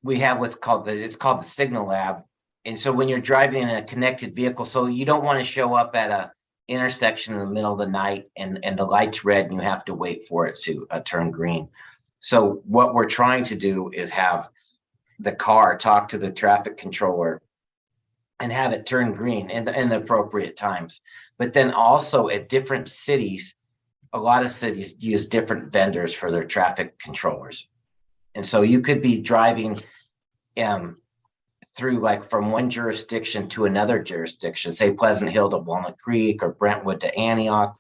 we have it's called the Signal Lab. And so when you're driving in a connected vehicle, so you don't want to show up at a intersection in the middle of the night and the light's red and you have to wait for it to turn green. So what we're trying to do is have the car talk to the traffic controller and have it turn green in the appropriate times. But then also at different cities, a lot of cities use different vendors for their traffic controllers. And so you could be driving through like from one jurisdiction to another jurisdiction, say Pleasant Hill to Walnut Creek or Brentwood to Antioch,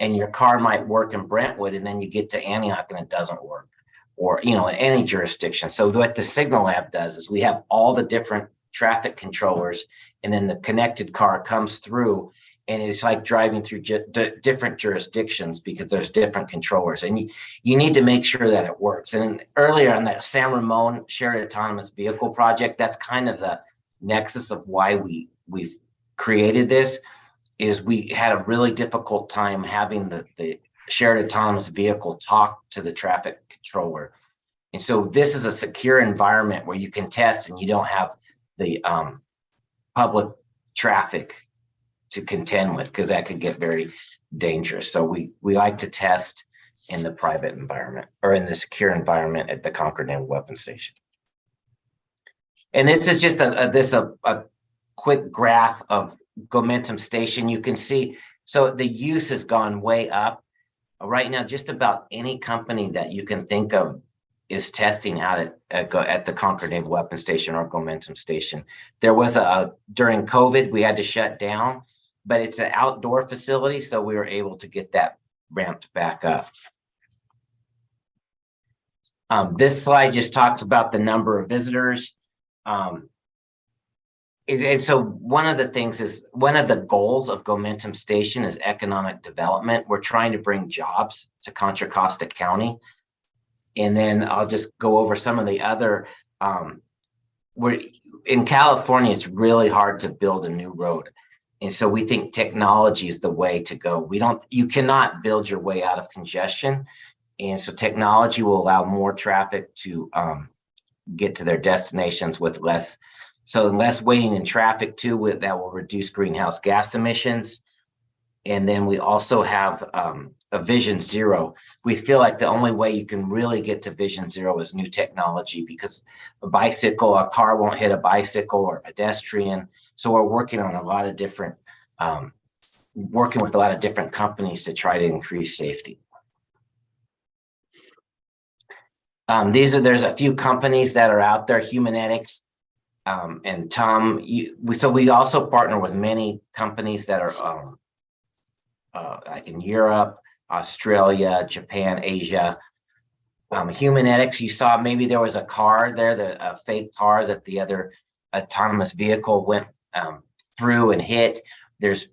and your car might work in Brentwood and then you get to Antioch and it doesn't work, or in any jurisdiction. So what the Signal Lab does is we have all the different traffic controllers, and then the connected car comes through, and it's like driving through different jurisdictions because there's different controllers, and you need to make sure that it works. And earlier on that San Ramon Shared Autonomous Vehicle Project, that's kind of the nexus of why we've created this, is we had a really difficult time having the shared autonomous vehicle talk to the traffic controller. And so this is a secure environment where you can test and you don't have the public traffic to contend with, because that could get very dangerous. So we like to test in the private environment or in the secure environment at the Concord Naval Weapons Station. And this is just a quick graph of Gomentum Station. You can see, so the use has gone way up. Right now, just about any company that you can think of is testing out at the Concord Naval Weapons Station or Gomentum Station. There was during COVID, we had to shut down, but it's an outdoor facility, so we were able to get that ramped back up. This slide just talks about the number of visitors. And so one of the things is, one of the goals of Gomentum Station is economic development. We're trying to bring jobs to Contra Costa County. And then I'll just go over some of the other, in California, it's really hard to build a new road. And so we think technology is the way to go. You cannot build your way out of congestion. And so technology will allow more traffic to get to their destinations with less waiting in traffic too, that will reduce greenhouse gas emissions. And then we also have a Vision Zero. We feel like the only way you can really get to Vision Zero is new technology, because a car won't hit a bicycle or a pedestrian. So we're working on working with a lot of different companies to try to increase safety. There's a few companies that are out there, Humanetics, and Tom. So we also partner with many companies that are like in Europe, Australia, Japan, Asia. Humanetics, you saw maybe there was a car there, a fake car that the other autonomous vehicle went through and hit. There's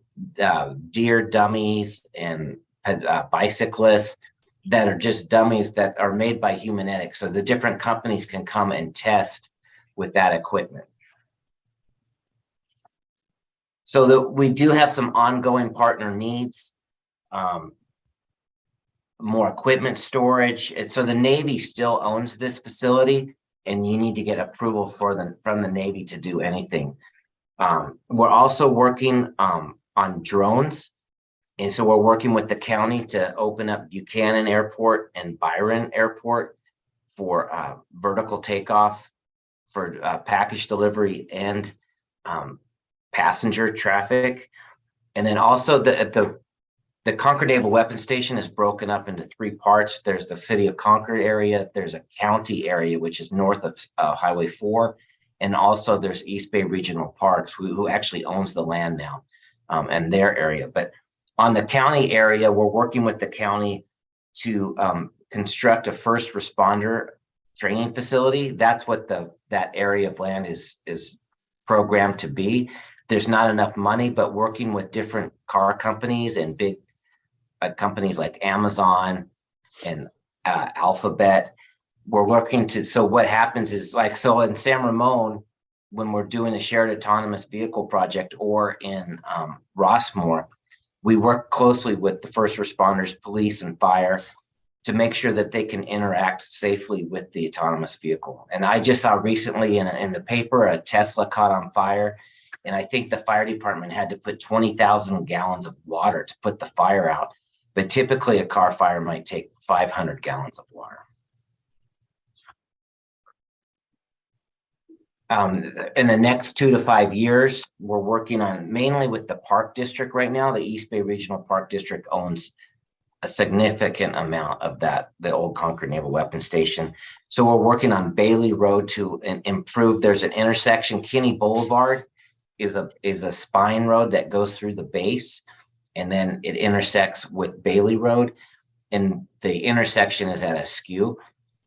deer dummies and bicyclists that are just dummies that are made by Humanetics. So the different companies can come and test with that equipment. So we do have some ongoing partner needs, more equipment storage. And so the Navy still owns this facility, and you need to get approval from the Navy to do anything. We're also working on drones. And so we're working with the county to open up Buchanan Airport and Byron Airport for vertical takeoff for package delivery and passenger traffic. And then also the Concord Naval Weapons Station is broken up into 3 parts. There's the city of Concord area, there's a county area, which is north of Highway 4. And also there's East Bay Regional Parks, who actually owns the land now and their area. But on the county area, we're working with the county to construct a first responder training facility. That's what that area of land is programmed to be. There's not enough money, but working with different car companies and big companies like Amazon and Alphabet, we're working to, so what happens is so in San Ramon, when we're doing a shared autonomous vehicle project, or in Rossmore, we work closely with the first responders, police and fire, to make sure that they can interact safely with the autonomous vehicle. And I just saw recently in the paper, a Tesla caught on fire. And I think the fire department had to put 20,000 gallons of water to put the fire out. But typically a car fire might take 500 gallons of water. In the next 2 to 5 years, we're working on mainly with the Park District right now. The East Bay Regional Park District owns a significant amount of the old Concord Naval Weapons Station. So we're working on Bailey Road to improve. There's an intersection, Kinney Boulevard is a spine road that goes through the base, and then it intersects with Bailey Road, and the intersection is at a skew,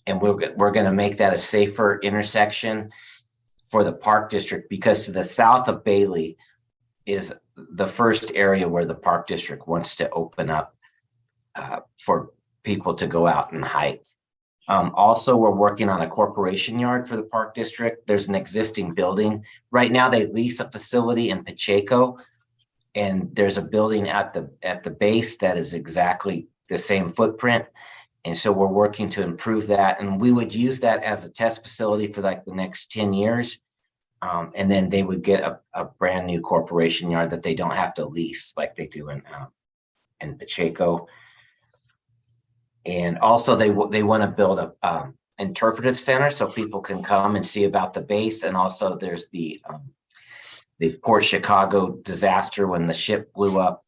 and we're going to make that a safer intersection for the Park District, because to the south of Bailey is the first area where the Park District wants to open up for people to go out and hike. Also, we're working on a corporation yard for the Park District. There's an existing building. Right now, they lease a facility in Pacheco, and there's a building at the base that is exactly the same footprint. And so we're working to improve that. And we would use that as a test facility for like the next 10 years. And then they would get a brand new corporation yard that they don't have to lease like they do in Pacheco. And also they want to build a interpretive center so people can come and see about the base. And also there's the Port Chicago disaster when the ship blew up.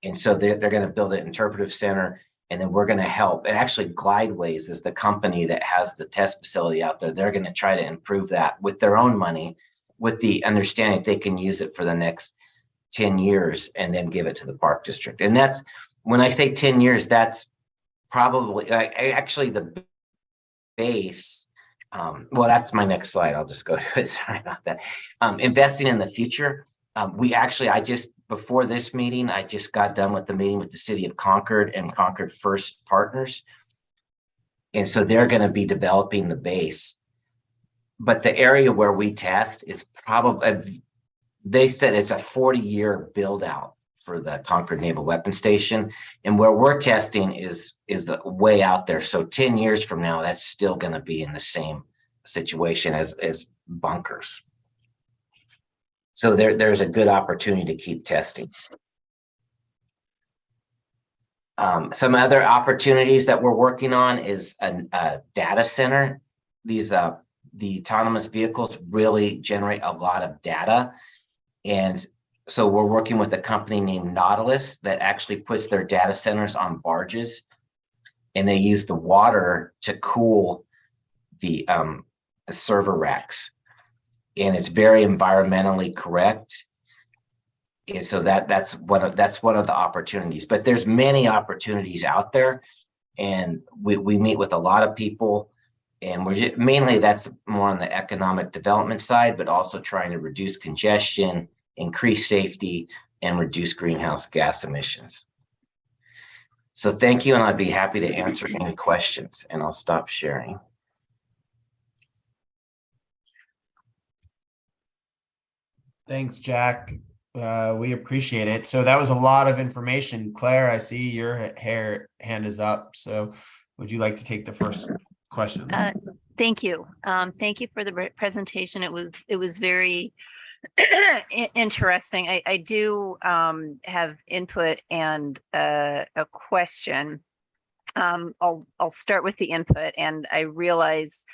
And so they're going to build an interpretive center. And then we're going to help. And actually, Glideways is the company that has the test facility out there. They're going to try to improve that with their own money, with the understanding they can use it for the next 10 years and then give it to the Park District. And that's, when I say 10 years, that's probably actually the base. Well, that's my next slide. I'll just go to it. Sorry about that. Investing in the future. Before this meeting, I just got done with the meeting with the city of Concord and Concord First Partners. And so they're going to be developing the base. But the area where we test is probably they said it's a 40-year build out for the Concord Naval Weapons Station. And where we're testing is the way out there. So 10 years from now, that's still going to be in the same situation as bunkers. So there's a good opportunity to keep testing. Some other opportunities that we're working on is a data center. These the autonomous vehicles really generate a lot of data. And so we're working with a company named Nautilus that actually puts their data centers on barges, and they use the water to cool the server racks. And it's very environmentally correct. And so that's one of the opportunities. But there's many opportunities out there, and we meet with a lot of people, and mainly that's more on the economic development side, but also trying to reduce congestion, increase safety, and reduce greenhouse gas emissions. So thank you, and I'd be happy to answer any questions, and I'll stop sharing. Thanks, Jack. We appreciate it. So that was a lot of information. Claire, I see your hand is up. So would you like to take the first question? Thank you. Thank you for the presentation. It was very interesting. I do have input and a question. I'll start with the input, and I realize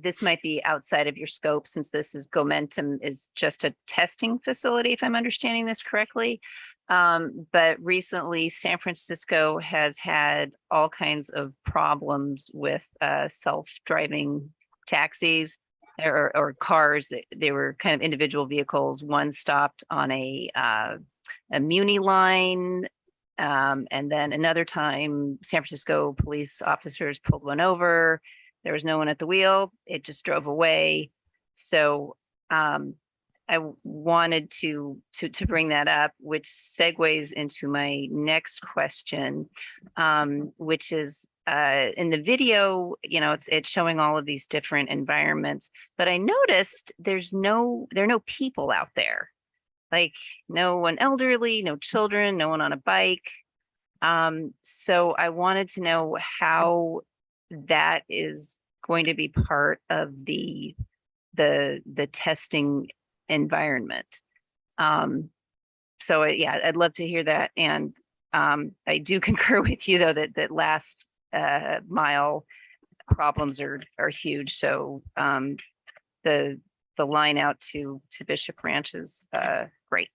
this might be outside of your scope, since this is Gomentum is just a testing facility, if I'm understanding this correctly. But recently, San Francisco has had all kinds of problems with self-driving taxis or cars. They were kind of individual vehicles. One stopped on a Muni line, and then another time, San Francisco police officers pulled one over. There was no one at the wheel. It just drove away. So I wanted to bring that up, which segues into my next question, which is in the video, you know, it's showing all of these different environments, but I noticed there are no people out there, like no one elderly, no children, no one on a bike. So I wanted to know how that is going to be part of the testing environment. So yeah, I'd love to hear that. And I do concur with you, though, that last mile problems are huge. So the line out to Bishop Ranch is great.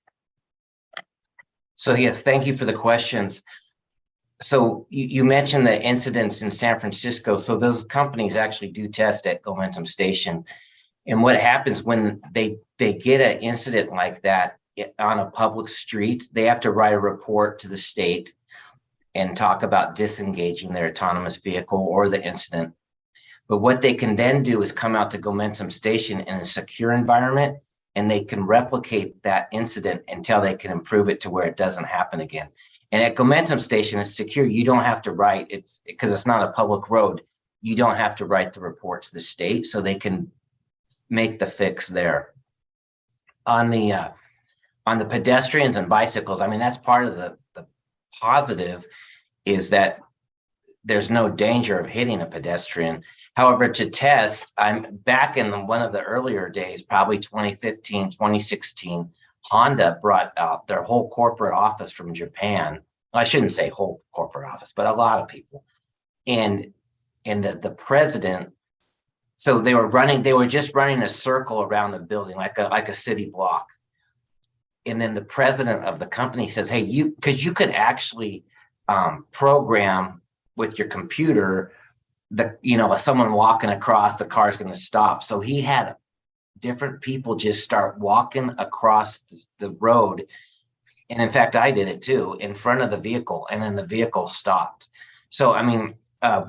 So yes, thank you for the questions. So you mentioned the incidents in San Francisco. So those companies actually do test at Gomentum Station. And what happens when they get an incident like that on a public street, they have to write a report to the state and talk about disengaging their autonomous vehicle or the incident. But what they can then do is come out to Gomentum Station in a secure environment, and they can replicate that incident until they can improve it to where it doesn't happen again. And at Gomentum Station, it's secure. You don't have to write, it's because it's not a public road. You don't have to write the report to the state, so they can make the fix there. On the pedestrians and bicycles, I mean, that's part of the positive, is that there's no danger of hitting a pedestrian. However, to test, I'm back in one of the earlier days, probably 2015, 2016, Honda brought out their whole corporate office from Japan. Well, I shouldn't say whole corporate office, but a lot of people. And the president, so they were just running a circle around the building, like a city block. And then the president of the company says, hey, because you could actually program with your computer, someone walking across, the car's going to stop. So he had different people just start walking across the road. And in fact, I did it too, in front of the vehicle, and then the vehicle stopped. So, I mean,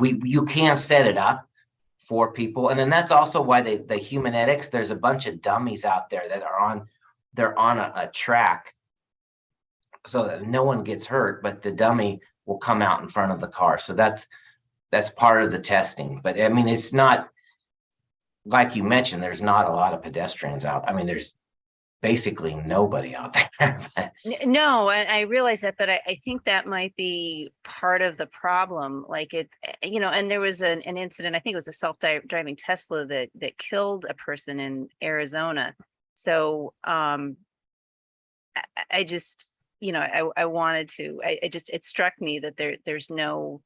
you can set it up for people. And then that's also why the Humanetics, there's a bunch of dummies out there that they're on a track so that no one gets hurt, but the dummy will come out in front of the car. So that's part of the testing. But I mean, it's not, like you mentioned, there's not a lot of pedestrians out. I mean, there's basically nobody out there. But No, I realize that, but I think that might be part of the problem. Like and there was an incident, I think it was a self-driving Tesla that killed a person in Arizona. So I just, I wanted to, it struck me that there's no,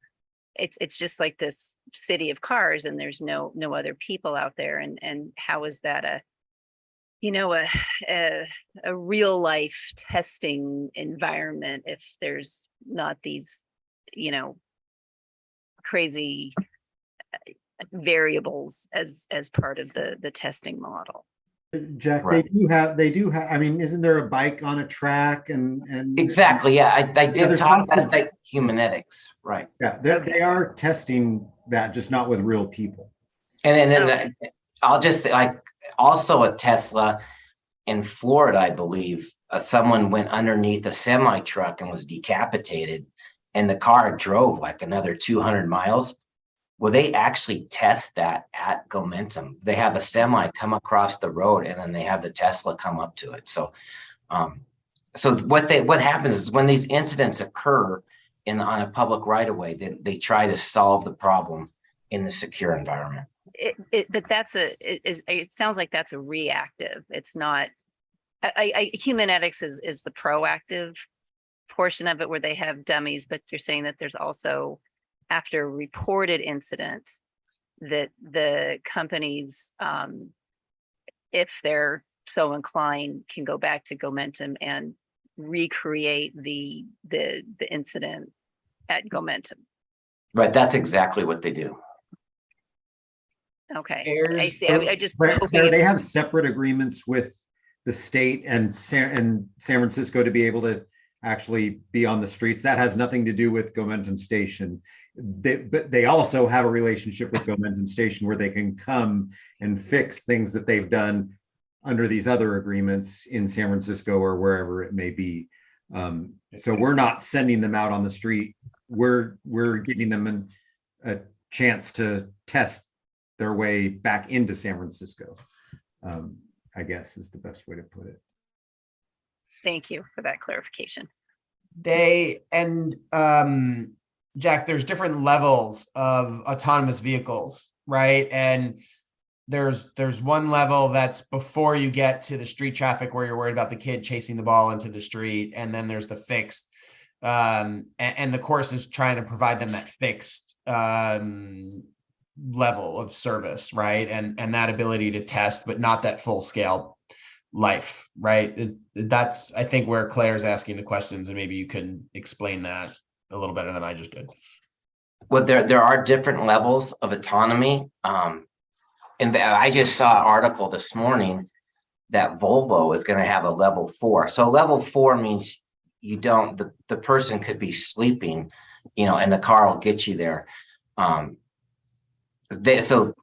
it's just like this city of cars and there's no other people out there. And how is that a real life testing environment if there's not these, crazy variables as part of the testing model? Jack, Right. they do have, I mean, isn't there a bike on a track and? exactly, yeah, I did there's talk, that's something- like humanetics, right? Yeah, they are testing that, just not with real people. And then Okay. I'll just say, like, also a Tesla in Florida, I believe, someone went underneath a semi truck and was decapitated, and the car drove like another 200 miles. Well, they actually test that at Gomentum. They have a semi come across the road, and then they have the Tesla come up to it. So, so what happens is when these incidents occur on a public right of way, they try to solve the problem in the secure environment. But it sounds like that's a reactive. It's not, Humanetics is the proactive portion of it where they have dummies, but you're saying that there's also, after reported incidents, that the companies, if they're so inclined, can go back to Gomentum and recreate the incident at Gomentum. Right, that's exactly what they do. Okay, I There's- see. I just Claire, hoping they have separate agreements with the state and San Francisco to be able to actually be on the streets. That has nothing to do with Gomentum Station. But they also have a relationship with Gomentum Station where they can come and fix things that they've done under these other agreements in San Francisco or wherever it may be. So we're not sending them out on the street. We're giving them a chance to test their way back into San Francisco, I guess is the best way to put it. Thank you for that clarification. Jack, there's different levels of autonomous vehicles, right? And there's one level that's before you get to the street traffic where you're worried about the kid chasing the ball into the street. And then there's the fixed, and the course is trying to provide them that fixed level of service, right? And that ability to test, but not that full scale life, right? That's, I think, where Claire's asking the questions, and maybe you can explain that a little better than I just did. Well, there are different levels of autonomy. And I just saw an article this morning that Volvo is going to have a level 4. So level 4 means you don't, the person could be sleeping, and the car will get you there. So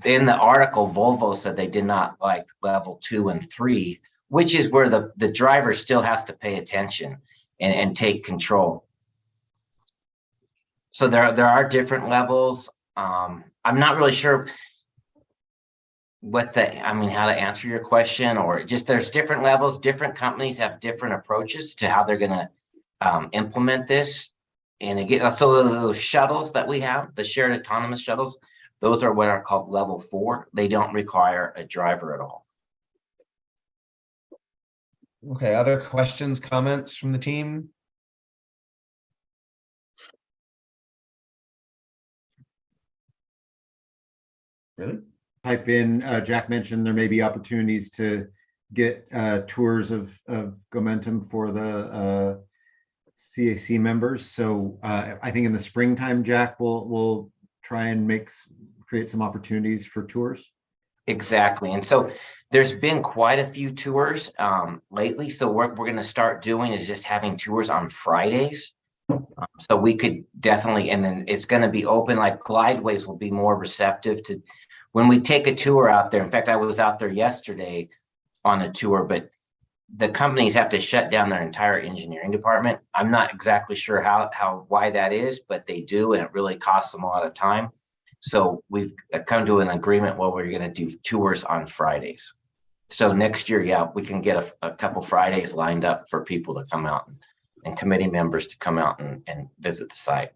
in the article, Volvo said they did not like level 2 and 3, which is where the driver still has to pay attention and take control. So there are different levels. I'm not really sure how to answer your question, or just there's different levels. Different companies have different approaches to how they're going to implement this. And again, so those shuttles that we have, the shared autonomous shuttles, those are what are called level 4. They don't require a driver at all. Okay, other questions, comments from the team? Really? Type in, Jack mentioned there may be opportunities to get tours of Gomentum for the CAC members. So I think in the springtime, Jack will try and create some opportunities for tours. Exactly. And so there's been quite a few tours lately. So what we're going to start doing is just having tours on Fridays. So we could definitely, and then it's going to be open, like Glideways will be more receptive to when we take a tour out there. In fact, I was out there yesterday on a tour, but the companies have to shut down their entire engineering department. I'm not exactly sure why that is, but they do, and it really costs them a lot of time. So we've come to an agreement where we're going to do tours on Fridays. So next year, yeah, we can get a couple Fridays lined up for people to come out and committee members to come out and visit the site.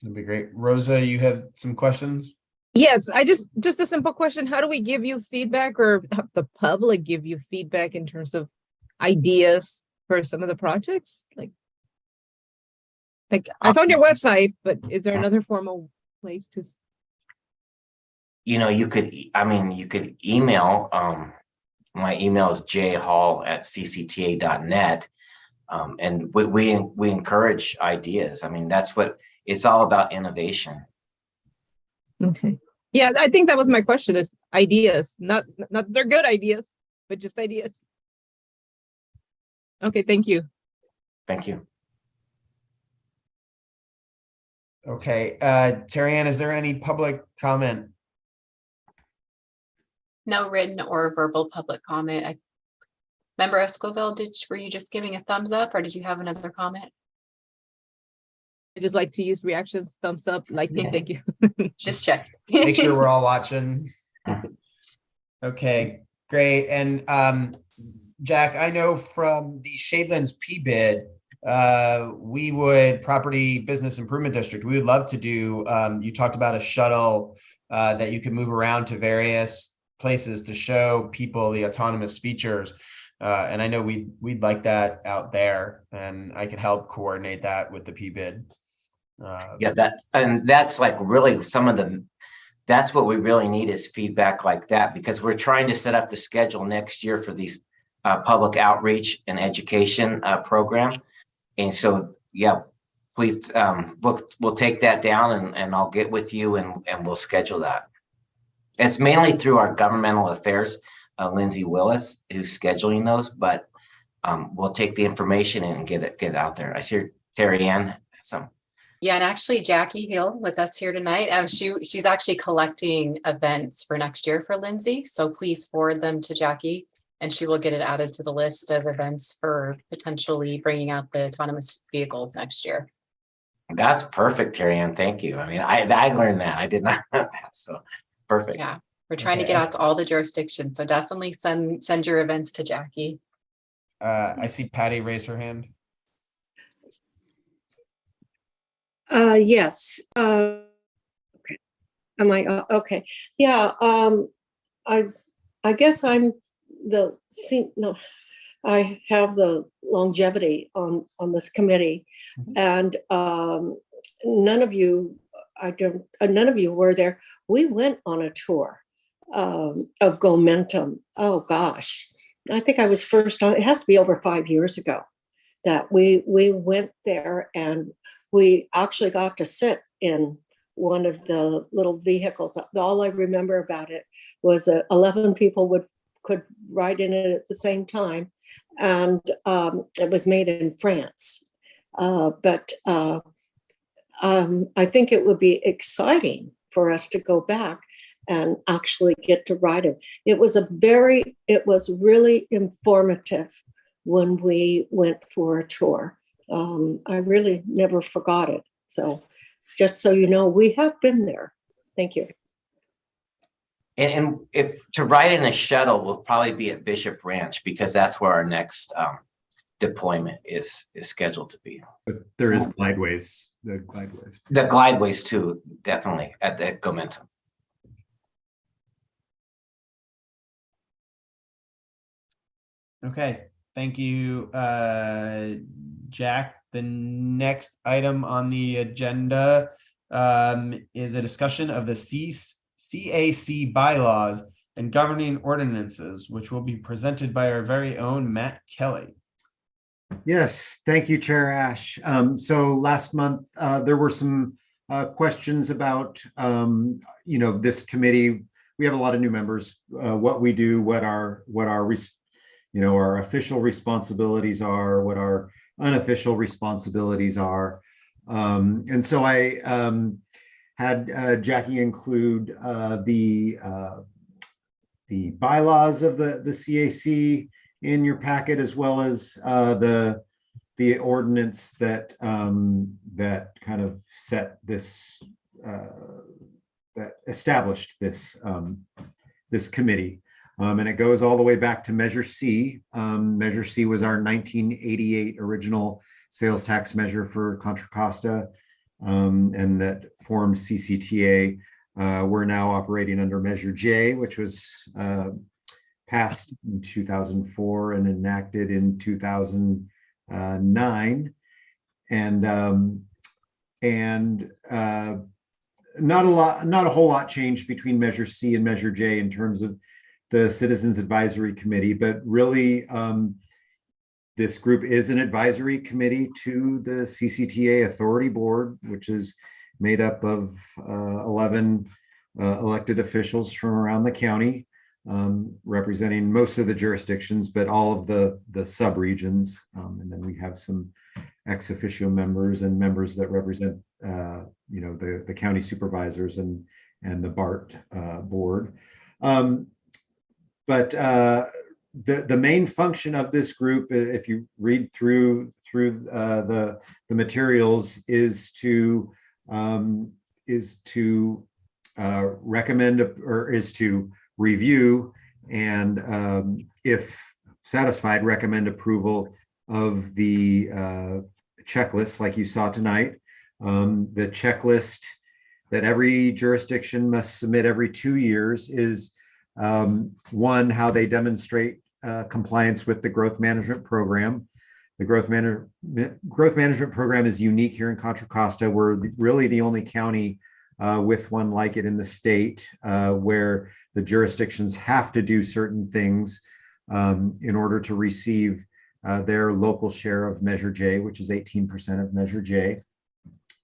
That'd be great. Rosa, you have some questions? Yes, I just a simple question. How do we give you feedback, or have the public give you feedback in terms of ideas for some of the projects? Like I found your website, but is there another formal place to? You know, you could email, my email is jhall@ccta.net. And we encourage ideas. I mean, that's what it's all about, innovation. Okay. Yeah, I think that was my question, is ideas, not they're good ideas, but just ideas. Okay, thank you. Thank you. Okay, Terry Ann, is there any public comment? No written or verbal public comment. Member Esquivel, were you just giving a thumbs up, or did you have another comment? I just like to use reactions, thumbs up, like, Yeah. thank you. Just check. Make sure we're all watching. Okay, great. And Jack, I know from the Shadelands P-bid, Property Business Improvement District, we would love to do, you talked about a shuttle that you can move around to various places to show people the autonomous features. And I know we'd like that out there, and I can help coordinate that with the P-bid. Yeah, that's like really that's what we really need, is feedback like that, because we're trying to set up the schedule next year for these public outreach and education program. And so, yeah, please, we'll take that down and I'll get with you and we'll schedule that. It's mainly through our governmental affairs, Lindsay Willis, who's scheduling those, but we'll take the information and get it out there. I hear Terry Ann. Yeah, and actually Jackie Hill with us here tonight. She's actually collecting events for next year for Lindsay. So please forward them to Jackie, and she will get it added to the list of events for potentially bringing out the autonomous vehicles next year. That's perfect, Terry Ann. Thank you. I mean, I learned that. I did not know that. So perfect. Yeah, we're trying to get out to all the jurisdictions. So definitely send your events to Jackie. I see Patty raise her hand. Yes. Okay. Am I okay? Yeah. I guess I have the longevity on this committee, and none of you were there. We went on a tour of Gomentum. Oh gosh, I think I was first on. It has to be over 5 years ago that we went there, and we actually got to sit in one of the little vehicles. All I remember about it was that 11 people could ride in it at the same time, and it was made in France. But I think it would be exciting for us to go back and actually get to ride it. It was really informative when we went for a tour. I really never forgot it. So just so you know, we have been there. Thank you. And if to ride in a shuttle, will probably be at Bishop Ranch, because that's where our next deployment is scheduled to be. But there is glideways, the glideways too, definitely at the Gomentum. Okay, thank you, Jack. The next item on the agenda is a discussion of the CAC bylaws and governing ordinances, which will be presented by our very own Matt Kelly. Yes, thank you, Chair Ash. So last month, there were some questions about, this committee. We have a lot of new members, what we do, what our official responsibilities are, what our unofficial responsibilities are. And so I had Jackie include the bylaws of the CAC in your packet, as well as the ordinance that kind of set this, that established this this committee. And it goes all the way back to Measure C. Measure C was our 1988 original sales tax measure for Contra Costa, and that formed CCTA. We're now operating under Measure J, which was passed in 2004 and enacted in 2009. And not a whole lot changed between Measure C and Measure J in terms of the Citizens Advisory Committee, but really this group is an advisory committee to the CCTA Authority Board, which is made up of 11 elected officials from around the county, representing most of the jurisdictions, but all of the subregions. And then we have some ex officio members and members that represent the county supervisors and the BART board. But the main function of this group, if you read through the materials, is to recommend or is to review and, if satisfied, recommend approval of the checklist like you saw tonight. The checklist that every jurisdiction must submit every 2 years is one, how they demonstrate compliance with the growth management program. The growth management program is unique here in Contra Costa. We're really the only county with one like it in the state, where the jurisdictions have to do certain things in order to receive their local share of Measure J, which is 18% of Measure J,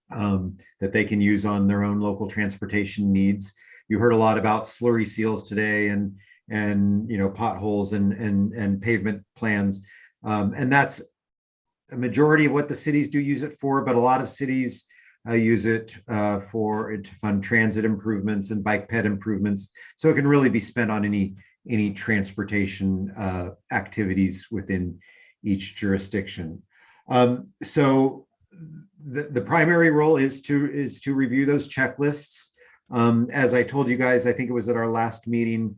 that they can use on their own local transportation needs. You heard a lot about slurry seals today and potholes and pavement plans. And that's a majority of what the cities do use it for, but a lot of cities use it to fund transit improvements and bike ped improvements. So it can really be spent on any transportation activities within each jurisdiction. So the primary role is to review those checklists. As I told you guys, I think it was at our last meeting,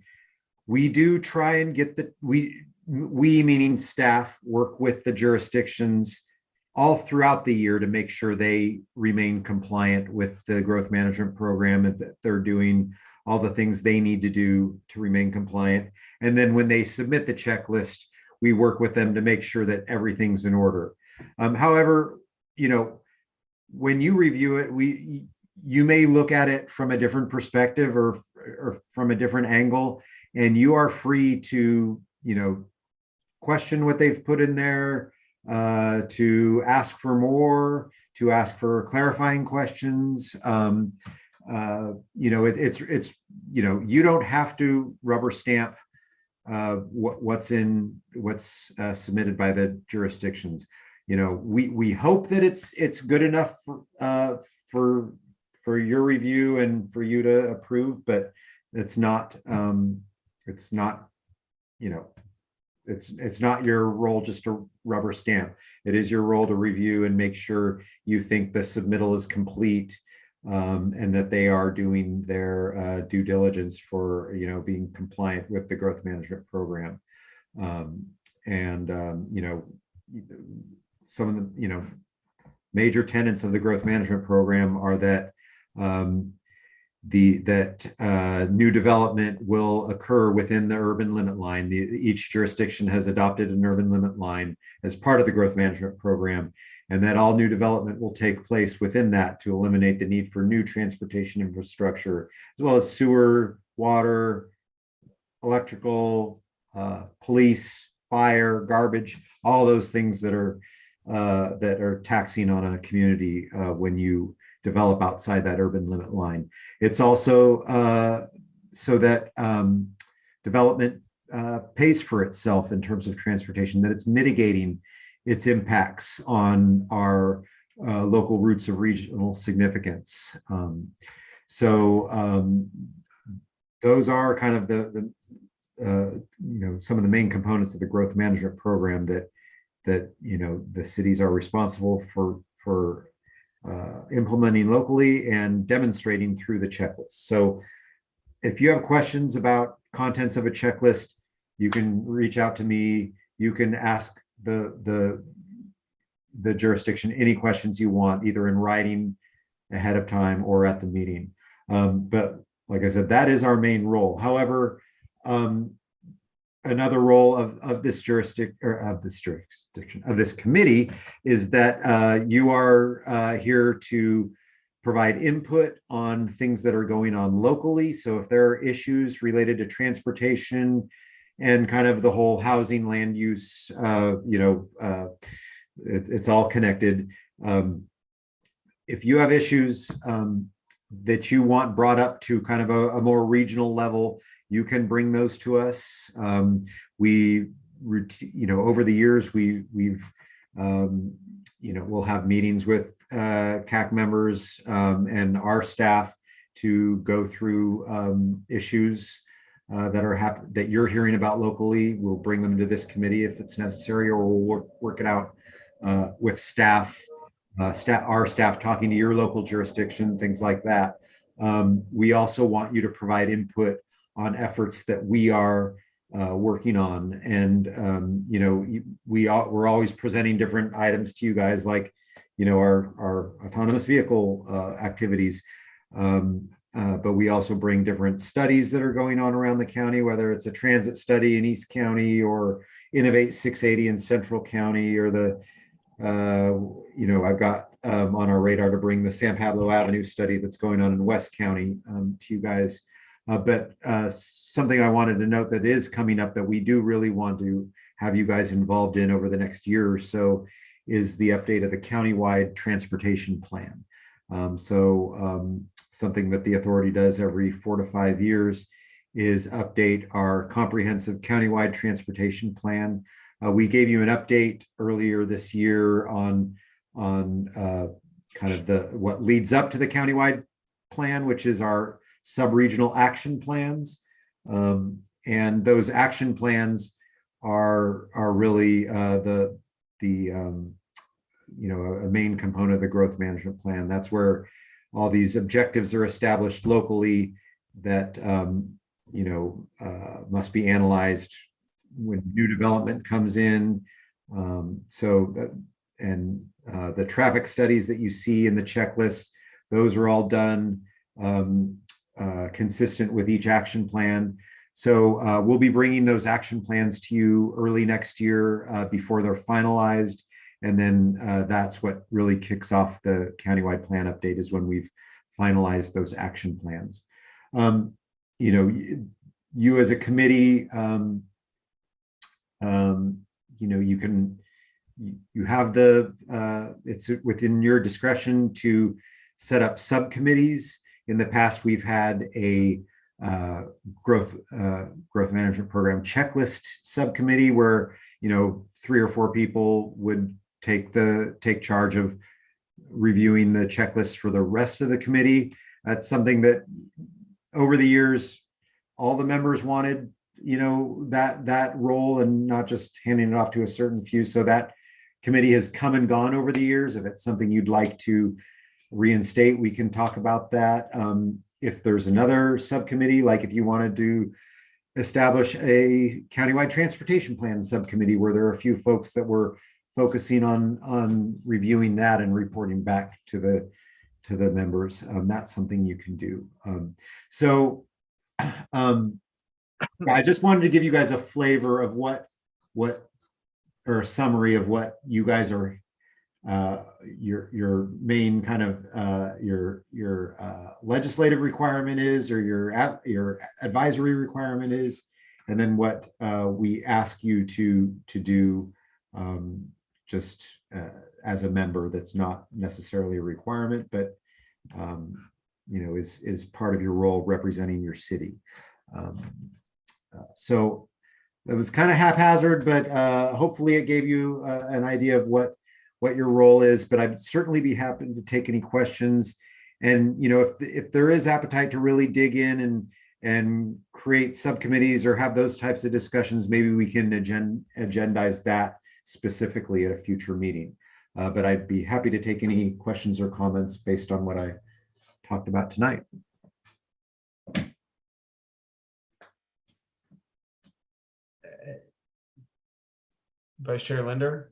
we do try and get we meaning staff, work with the jurisdictions all throughout the year to make sure they remain compliant with the growth management program and that they're doing all the things they need to do to remain compliant. And then when they submit the checklist, we work with them to make sure that everything's in order. However, when you review it, you may look at it from a different perspective or from a different angle, and you are free to, question what they've put in there, to ask for more, to ask for clarifying questions. You don't have to rubber stamp what's submitted by the jurisdictions. We hope that it's good enough for your review and for you to approve, but it's not your role just to rubber stamp. It is your role to review and make sure you think the submittal is complete, and that they are doing their due diligence for being compliant with the growth management program. Some of the major tenets of the growth management program are that new development will occur within the urban limit line. Each jurisdiction has adopted an urban limit line as part of the growth management program, and that all new development will take place within that to eliminate the need for new transportation infrastructure, as well as sewer, water, electrical, police, fire, garbage, all those things that are taxing on a community when you develop outside that urban limit line. It's also so that development pays for itself in terms of transportation, that it's mitigating its impacts on our local routes of regional significance. Those are kind of some of the main components of the growth management program that the cities are responsible for implementing locally and demonstrating through the checklist. So if you have questions about contents of a checklist, you can reach out to me. You can ask the jurisdiction any questions you want, either in writing ahead of time or at the meeting. But like I said, that is our main role. However, another role of this committee is that you are here to provide input on things that are going on locally. So if there are issues related to transportation and kind of the whole housing land use, it's all connected. If you have issues that you want brought up to kind of a more regional level, you can bring those to us. Over the years, we'll have meetings with CAC members and our staff to go through issues that you're hearing about locally. We'll bring them to this committee if it's necessary, or we'll work it out with staff, our staff talking to your local jurisdiction, things like that. We also want you to provide input on efforts that we are working on, and we're always presenting different items to you guys, like our autonomous vehicle activities. But we also bring different studies that are going on around the county, whether it's a transit study in East County or Innovate 680 in Central County, or I've got on our radar to bring the San Pablo Avenue study that's going on in West County to you guys. But something I wanted to note that is coming up that we do really want to have you guys involved in over the next year or so is the update of the countywide transportation plan. Something that the authority does every 4 to 5 years is update our comprehensive countywide transportation plan. We gave you an update earlier this year on kind of what leads up to the countywide plan, which is our sub-regional action plans. And those action plans are really a main component of the growth management plan. That's where all these objectives are established locally that must be analyzed when new development comes in. The traffic studies that you see in the checklists, those are all done consistent with each action plan. So we'll be bringing those action plans to you early next year before they're finalized. And then that's what really kicks off the countywide plan update, is when we've finalized those action plans. You as a committee, you have it's within your discretion to set up subcommittees. In the past, we've had a growth management program checklist subcommittee where 3 or 4 people would take charge of reviewing the checklist for the rest of the committee. That's something that over the years all the members wanted, that role, and not just handing it off to a certain few. So that committee has come and gone over the years. If it's something you'd like to reinstate, we can talk about that. If there's another subcommittee, like if you wanted to establish a countywide transportation plan subcommittee where there are a few folks that were focusing on reviewing that and reporting back to the members, that's something you can do. I just wanted to give you guys a flavor of what or a summary of what you guys are your main kind of your legislative requirement is, or your advisory requirement is, and then what we ask you to do just as a member. That's not necessarily a requirement, but is part of your role representing your city. So it was kind of haphazard, but hopefully it gave you an idea of what your role is. But I'd certainly be happy to take any questions. And if there is appetite to really dig in and create subcommittees or have those types of discussions, maybe we can agendize that specifically at a future meeting. But I'd be happy to take any questions or comments based on what I talked about tonight. Vice Chair Linder?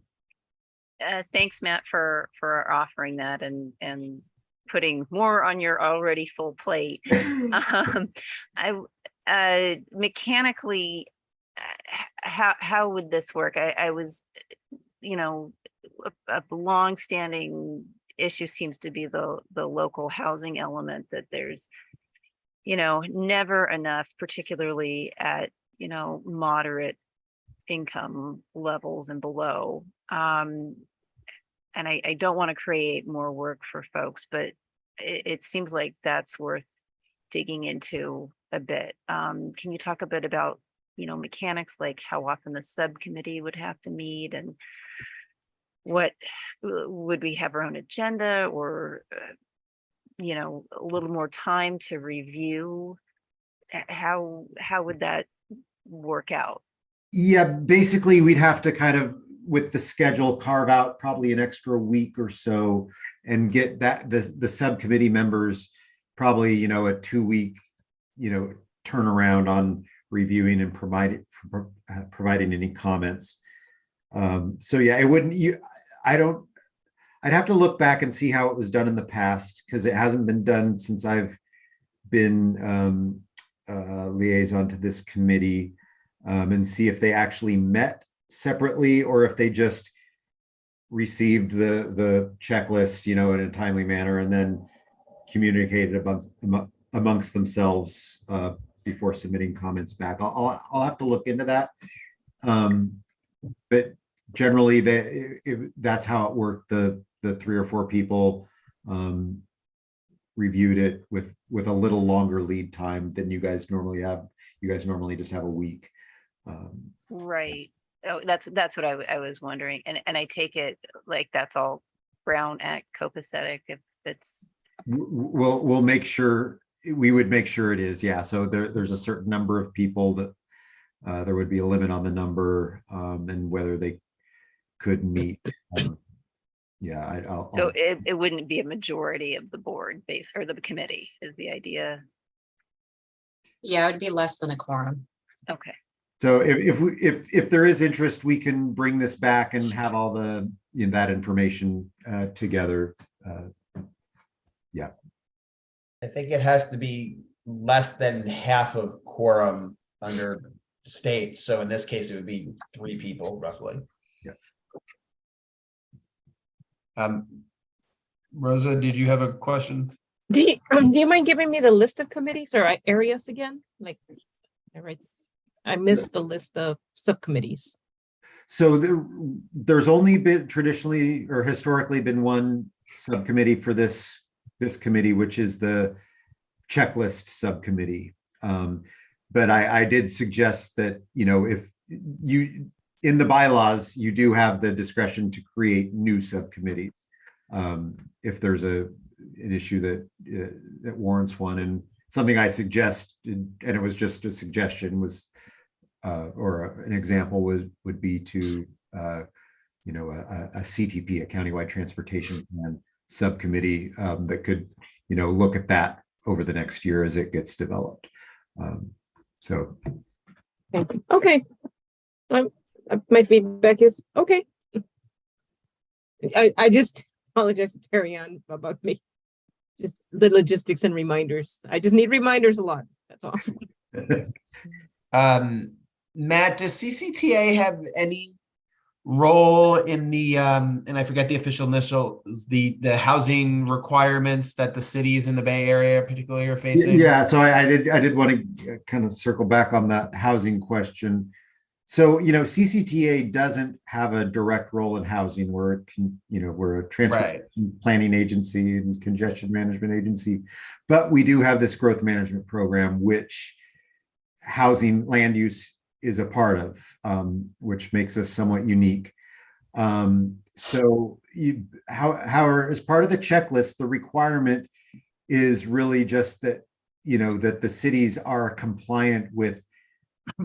Thanks, Matt, for offering that and putting more on your already full plate. Mechanically, how would this work? I was, a longstanding issue seems to be the local housing element, that there's, never enough, particularly at, moderate income levels and below. And I don't want to create more work for folks, but it seems like that's worth digging into a bit. Can you talk a bit about, mechanics, like how often the subcommittee would have to meet, and what would we have our own agenda, or, a little more time to review? How would that work out? Yeah, basically, we'd have to kind of, with the schedule, carve out probably an extra week or so and get that the subcommittee members probably, a 2-week, turnaround on reviewing and providing any comments. So yeah, it wouldn't, I'd have to look back and see how it was done in the past, because it hasn't been done since I've been liaison to this committee, and see if they actually met separately or if they just received the checklist, in a timely manner, and then communicated amongst themselves before submitting comments back. I'll have to look into that. But generally, that's how it worked. The 3 or 4 people reviewed it with a little longer lead time than you guys normally have. You guys normally just have a week. Right. Oh, that's what I was wondering. And I take it like that's all Brown Act copacetic, if it's. We'll make sure, we would make sure it is. Yeah. So there's a certain number of people that there would be a limit on the number, and whether they could meet. Yeah. So it wouldn't be a majority of the board base or the committee is the idea. Yeah, it would be less than a quorum. Okay. So if there is interest, we can bring this back and have all the, that information together. Yeah. I think it has to be less than half of quorum under state. So in this case, it would be 3 people roughly. Yeah. Rosa, did you have a question? Do you mind giving me the list of committees or areas again? Like, I missed the list of subcommittees. So there's only been traditionally or historically been one subcommittee for this committee, which is the checklist subcommittee. But I did suggest that, if you, in the bylaws, you do have the discretion to create new subcommittees. If there's an issue that warrants one, and something I suggested, and it was just a suggestion, was or an example would be to a CTP, a countywide transportation plan subcommittee that could look at that over the next year as it gets developed. So okay, my feedback is okay. I just apologize to Terry on about me, just the logistics and reminders. I just need reminders a lot, that's all. Matt, does CCTA have any role in the and I forget the official initials, the housing requirements that the cities in the Bay Area particularly are facing? Yeah, so I did want to kind of circle back on that housing question. So, CCTA doesn't have a direct role in housing. We're a transportation planning agency and congestion management agency, but we do have this growth management program, which housing land use is a part of, which makes us somewhat unique. So however, as part of the checklist, the requirement is really just that, that the cities are compliant with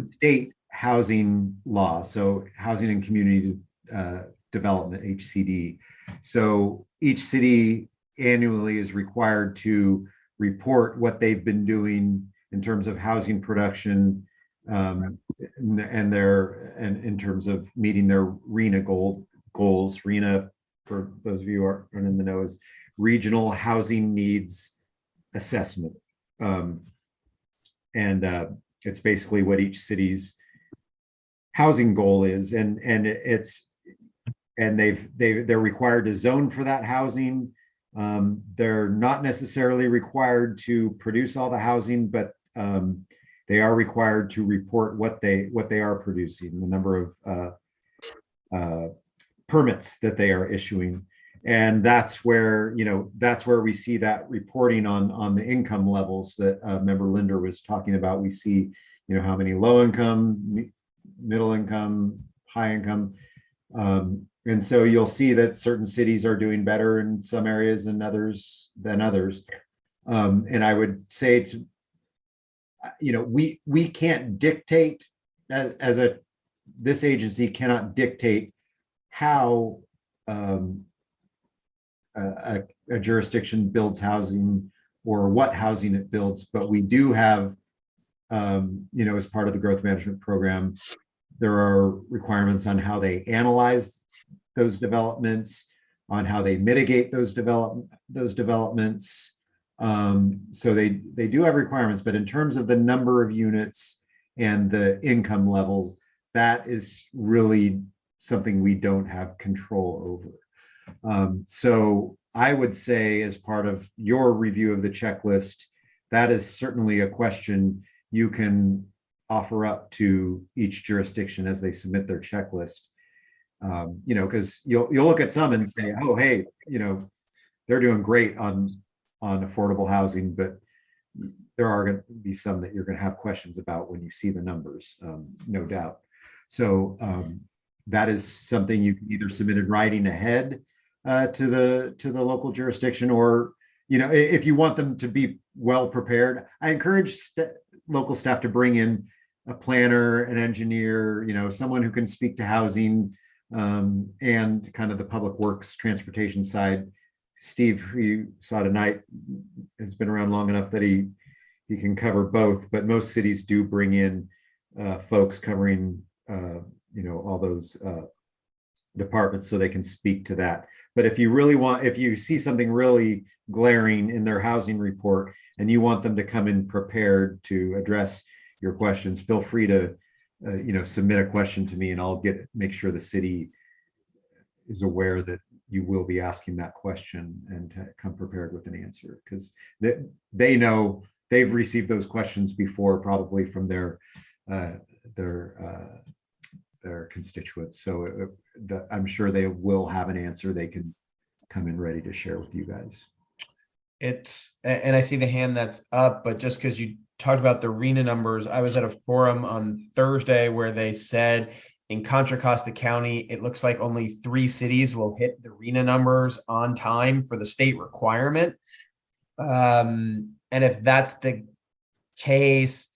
state housing law. So housing and community development, HCD. So each city annually is required to report what they've been doing in terms of housing production, and in terms of meeting their RENA goals. RENA, for those of you who aren't in the know, is Regional Housing Needs Assessment. It's basically what each city's housing goal is, and they're required to zone for that housing. They're not necessarily required to produce all the housing, but they are required to report what they are producing, the number of permits that they are issuing. And that's where we see that reporting on the income levels that Member Linder was talking about. We see, how many low income, middle income, high income. And so you'll see that certain cities are doing better in some areas than others. And I would say we can't dictate this agency cannot dictate how a jurisdiction builds housing or what housing it builds, but we do have, as part of the growth management program, there are requirements on how they analyze those developments, on how they mitigate those developments. So they do have requirements, but in terms of the number of units and the income levels, that is really something we don't have control over. So I would say, as part of your review of the checklist, that is certainly a question you can offer up to each jurisdiction as they submit their checklist. Because you'll look at some and say, oh, hey, they're doing great on affordable housing, but there are going to be some that you're going to have questions about when you see the numbers, no doubt. So that is something you can either submit in writing ahead to the local jurisdiction, or if you want them to be well prepared. I encourage local staff to bring in a planner, an engineer, someone who can speak to housing and kind of the public works transportation side. Steve, who you saw tonight, has been around long enough that he can cover both, but most cities do bring in folks covering all those departments so they can speak to that. But if you see something really glaring in their housing report and you want them to come in prepared to address your questions, feel free to submit a question to me, and I'll make sure the city is aware that you will be asking that question and to come prepared with an answer, because they know they've received those questions before, probably from their constituents. So I'm sure they will have an answer they can come in ready to share with you guys. And I see the hand that's up, but just because you talked about the RENA numbers, I was at a forum on Thursday where they said in Contra Costa County, it looks like only 3 cities will hit the RENA numbers on time for the state requirement. And if that's the case,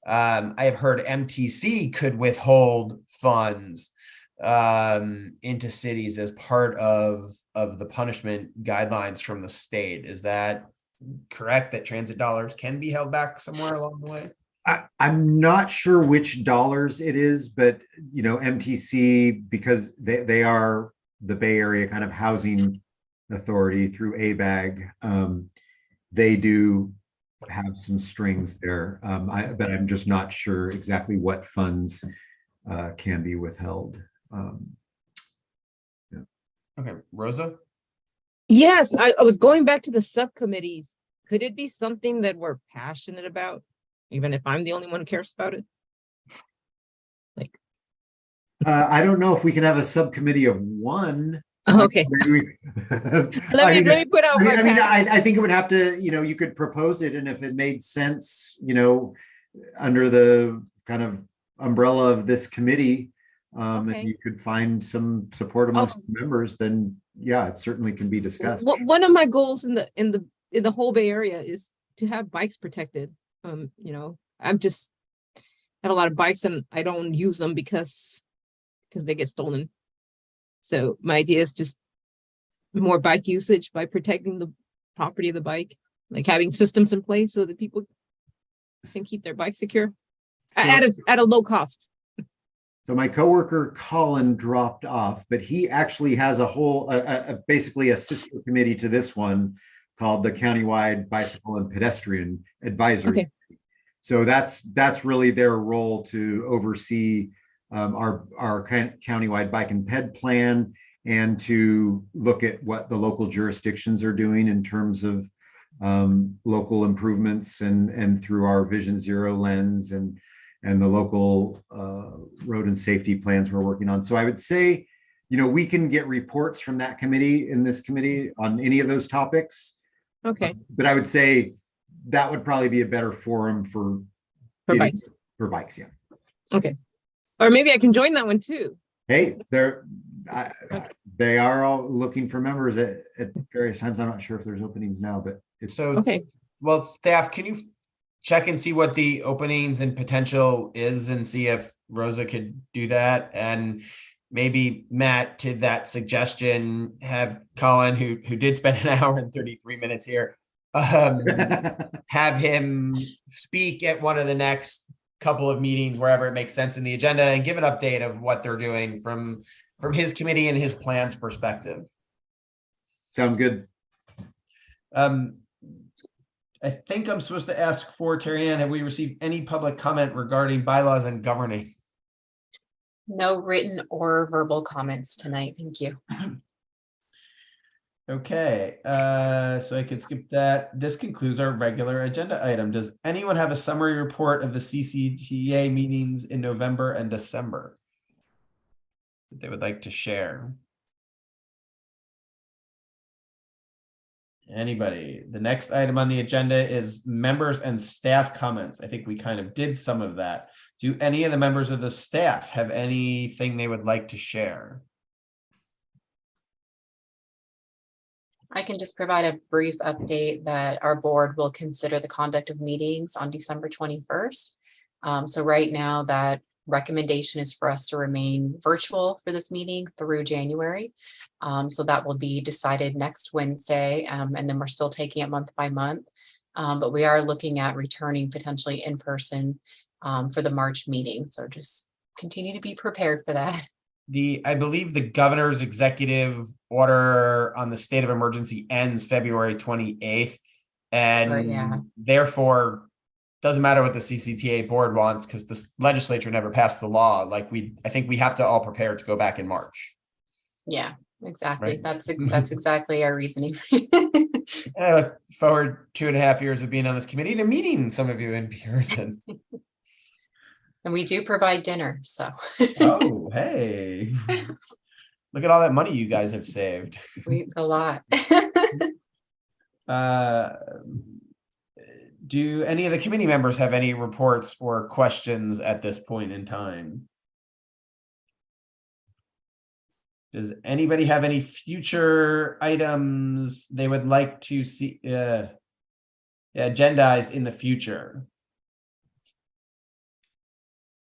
I have heard MTC could withhold funds into cities as part of the punishment guidelines from the state. Is that correct, that transit dollars can be held back somewhere along the way? I'm not sure which dollars it is, but MTC, because they are the Bay Area kind of housing authority through ABAG, they do have some strings there, but I'm just not sure exactly what funds can be withheld. Okay, Rosa? Yes, I was going back to the subcommittees. Could it be something that we're passionate about, even if I'm the only one who cares about it? I don't know if we can have a subcommittee of one. Okay. Let me put out my I think it would have to, you could propose it, and if it made sense, under the kind of umbrella of this committee, and you could find some support amongst members, then yeah, it certainly can be discussed. One of my goals in the whole Bay Area is to have bikes protected. I'm just have a lot of bikes and I don't use them because they get stolen. So my idea is just more bike usage by protecting the property of the bike, like having systems in place so that people can keep their bike secure. at a low cost. So my coworker Colin dropped off, but he actually has a whole, basically a sister committee to this one called the Countywide Bicycle and Pedestrian Advisory. Okay. So that's really their role to oversee our countywide bike and ped plan, and to look at what the local jurisdictions are doing in terms of local improvements and through our Vision Zero lens and the local road and safety plans we're working on. So I would say, we can get reports from that committee in this committee on any of those topics. Okay. But I would say that would probably be a better forum for bikes. For bikes, yeah. Okay. Or maybe I can join that one too. Hey, they are all looking for members at various times. I'm not sure if there's openings now, but it's So, Okay. well, staff, can you check and see what the openings and potential is and see if Rosa could do that? And maybe Matt, to that suggestion, have Colin, who did spend an hour and 33 minutes here, have him speak at one of the next couple of meetings, wherever it makes sense in the agenda, and give an update of what they're doing from his committee and his plans perspective. Sound good. I think I'm supposed to ask for Terry Ann, have we received any public comment regarding bylaws and governing? No written or verbal comments tonight. Thank you. Okay, so I could skip that. This concludes our regular agenda item. Does anyone have a summary report of the CCTA meetings in November and December that they would like to share? Anybody? The next item on the agenda is members and staff comments. I think we kind of did some of that. Do any of the members of the staff have anything they would like to share? I can just provide a brief update that our board will consider the conduct of meetings on December 21st. So right now that recommendation is for us to remain virtual for this meeting through January. So that will be decided next Wednesday. And then we're still taking it month by month. But we are looking at returning potentially in person for the March meeting. So just continue to be prepared for that. I believe the governor's executive order on the state of emergency ends February 28th. And therefore, doesn't matter what the CCTA board wants, because the legislature never passed the law. I think we have to all prepare to go back in March. Yeah, exactly. Right. That's exactly our reasoning. I look forward 2.5 years of being on this committee to meeting some of you in person. And we do provide dinner, so. Oh, hey. Look at all that money you guys have saved. A lot. Do any of the committee members have any reports or questions at this point in time? Does anybody have any future items they would like to see agendized in the future?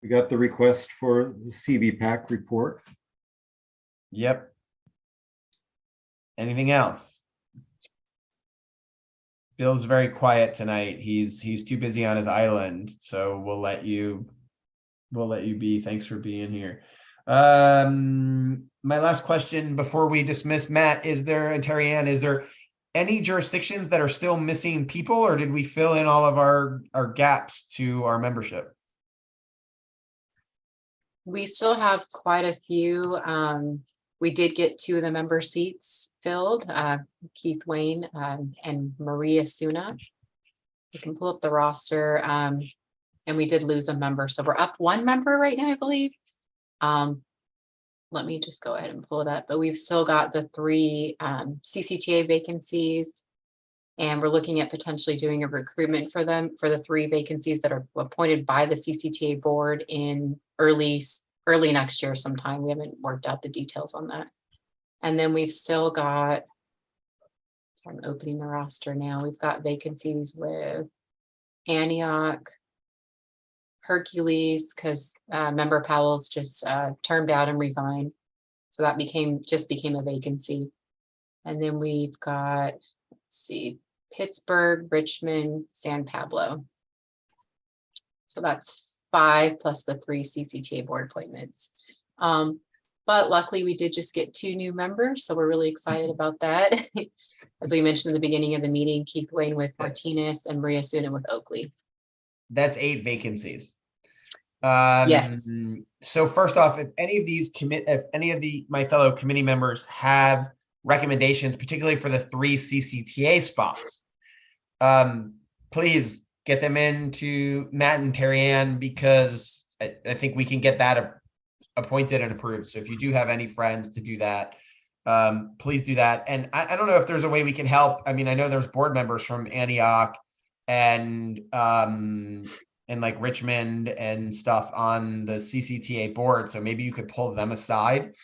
We got the request for the CVPAC report. Yep. Anything else? Bill's very quiet tonight. He's too busy on his island, so we'll let you be. Thanks for being here. My last question before we dismiss Matt, and Terry Ann, is there any jurisdictions that are still missing people, or did we fill in all of our gaps to our membership? We still have quite a few. We did get 2 of the member seats filled, Keith Wayne and Maria Suna. You can pull up the roster, and we did lose a member. So we're up 1 member right now, I believe. Let me just go ahead and pull it up. But we've still got the 3 CCTA vacancies, and we're looking at potentially doing a recruitment for them for the 3 vacancies that are appointed by the CCTA board in early next year sometime. We haven't worked out the details on that. And then we've still got, so I'm opening the roster now. We've got vacancies with Antioch, Hercules, because member Powell's just termed out and resigned. So that just became a vacancy. And then we've got, let's see, Pittsburgh, Richmond, San Pablo. So that's 5 plus the 3 CCTA board appointments. But luckily we did just get 2 new members, so we're really excited about that. As we mentioned in the beginning of the meeting, Keith Wayne with Martinez and Maria Sunan with Oakley. That's 8 vacancies. Yes. So first off, if any of my fellow committee members have recommendations, particularly for the 3 CCTA spots, please get them into Matt and Terry Ann, because I think we can get that appointed and approved. So if you do have any friends to do that, please do that. And I don't know if there's a way we can help. I mean, I know there's board members from Antioch and like Richmond and stuff on the CCTA board. So maybe you could pull them aside,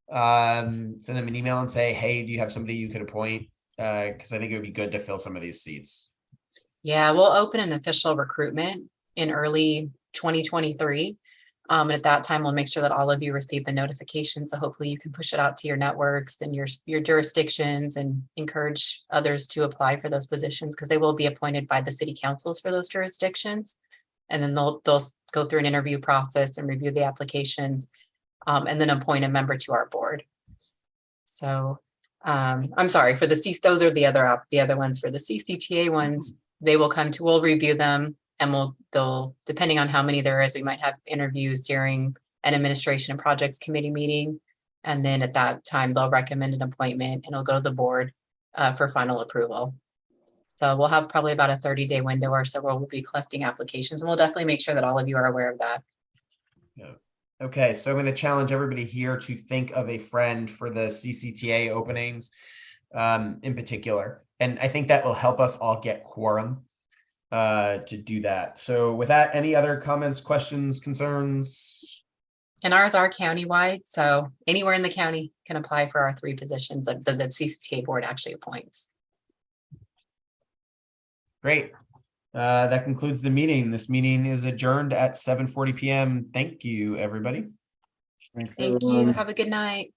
send them an email and say, hey, do you have somebody you could appoint? Because I think it would be good to fill some of these seats. Yeah, we'll open an official recruitment in early 2023. And at that time, we'll make sure that all of you receive the notification. So hopefully you can push it out to your networks and your jurisdictions and encourage others to apply for those positions, because they will be appointed by the city councils for those jurisdictions. And then they'll go through an interview process and review the applications, and then appoint a member to our board. So I'm sorry for those are the other ones. For the CCTA ones, they will come to, we'll review them, and they'll, depending on how many there is, we might have interviews during an administration and projects committee meeting. And then at that time, they'll recommend an appointment and it'll go to the board for final approval. So we'll have probably about a 30-day window or so where we'll be collecting applications, and we'll definitely make sure that all of you are aware of that. Yeah. Okay, so I'm going to challenge everybody here to think of a friend for the CCTA openings in particular. And I think that will help us all get quorum to do that. So with that, any other comments, questions, concerns? And ours are countywide, so anywhere in the county can apply for our 3 positions that the CCTA board actually appoints. Great. That concludes the meeting. This meeting is adjourned at 7:40 p.m. Thank you, everybody. Thanks, Thank everyone. you. Have a good night.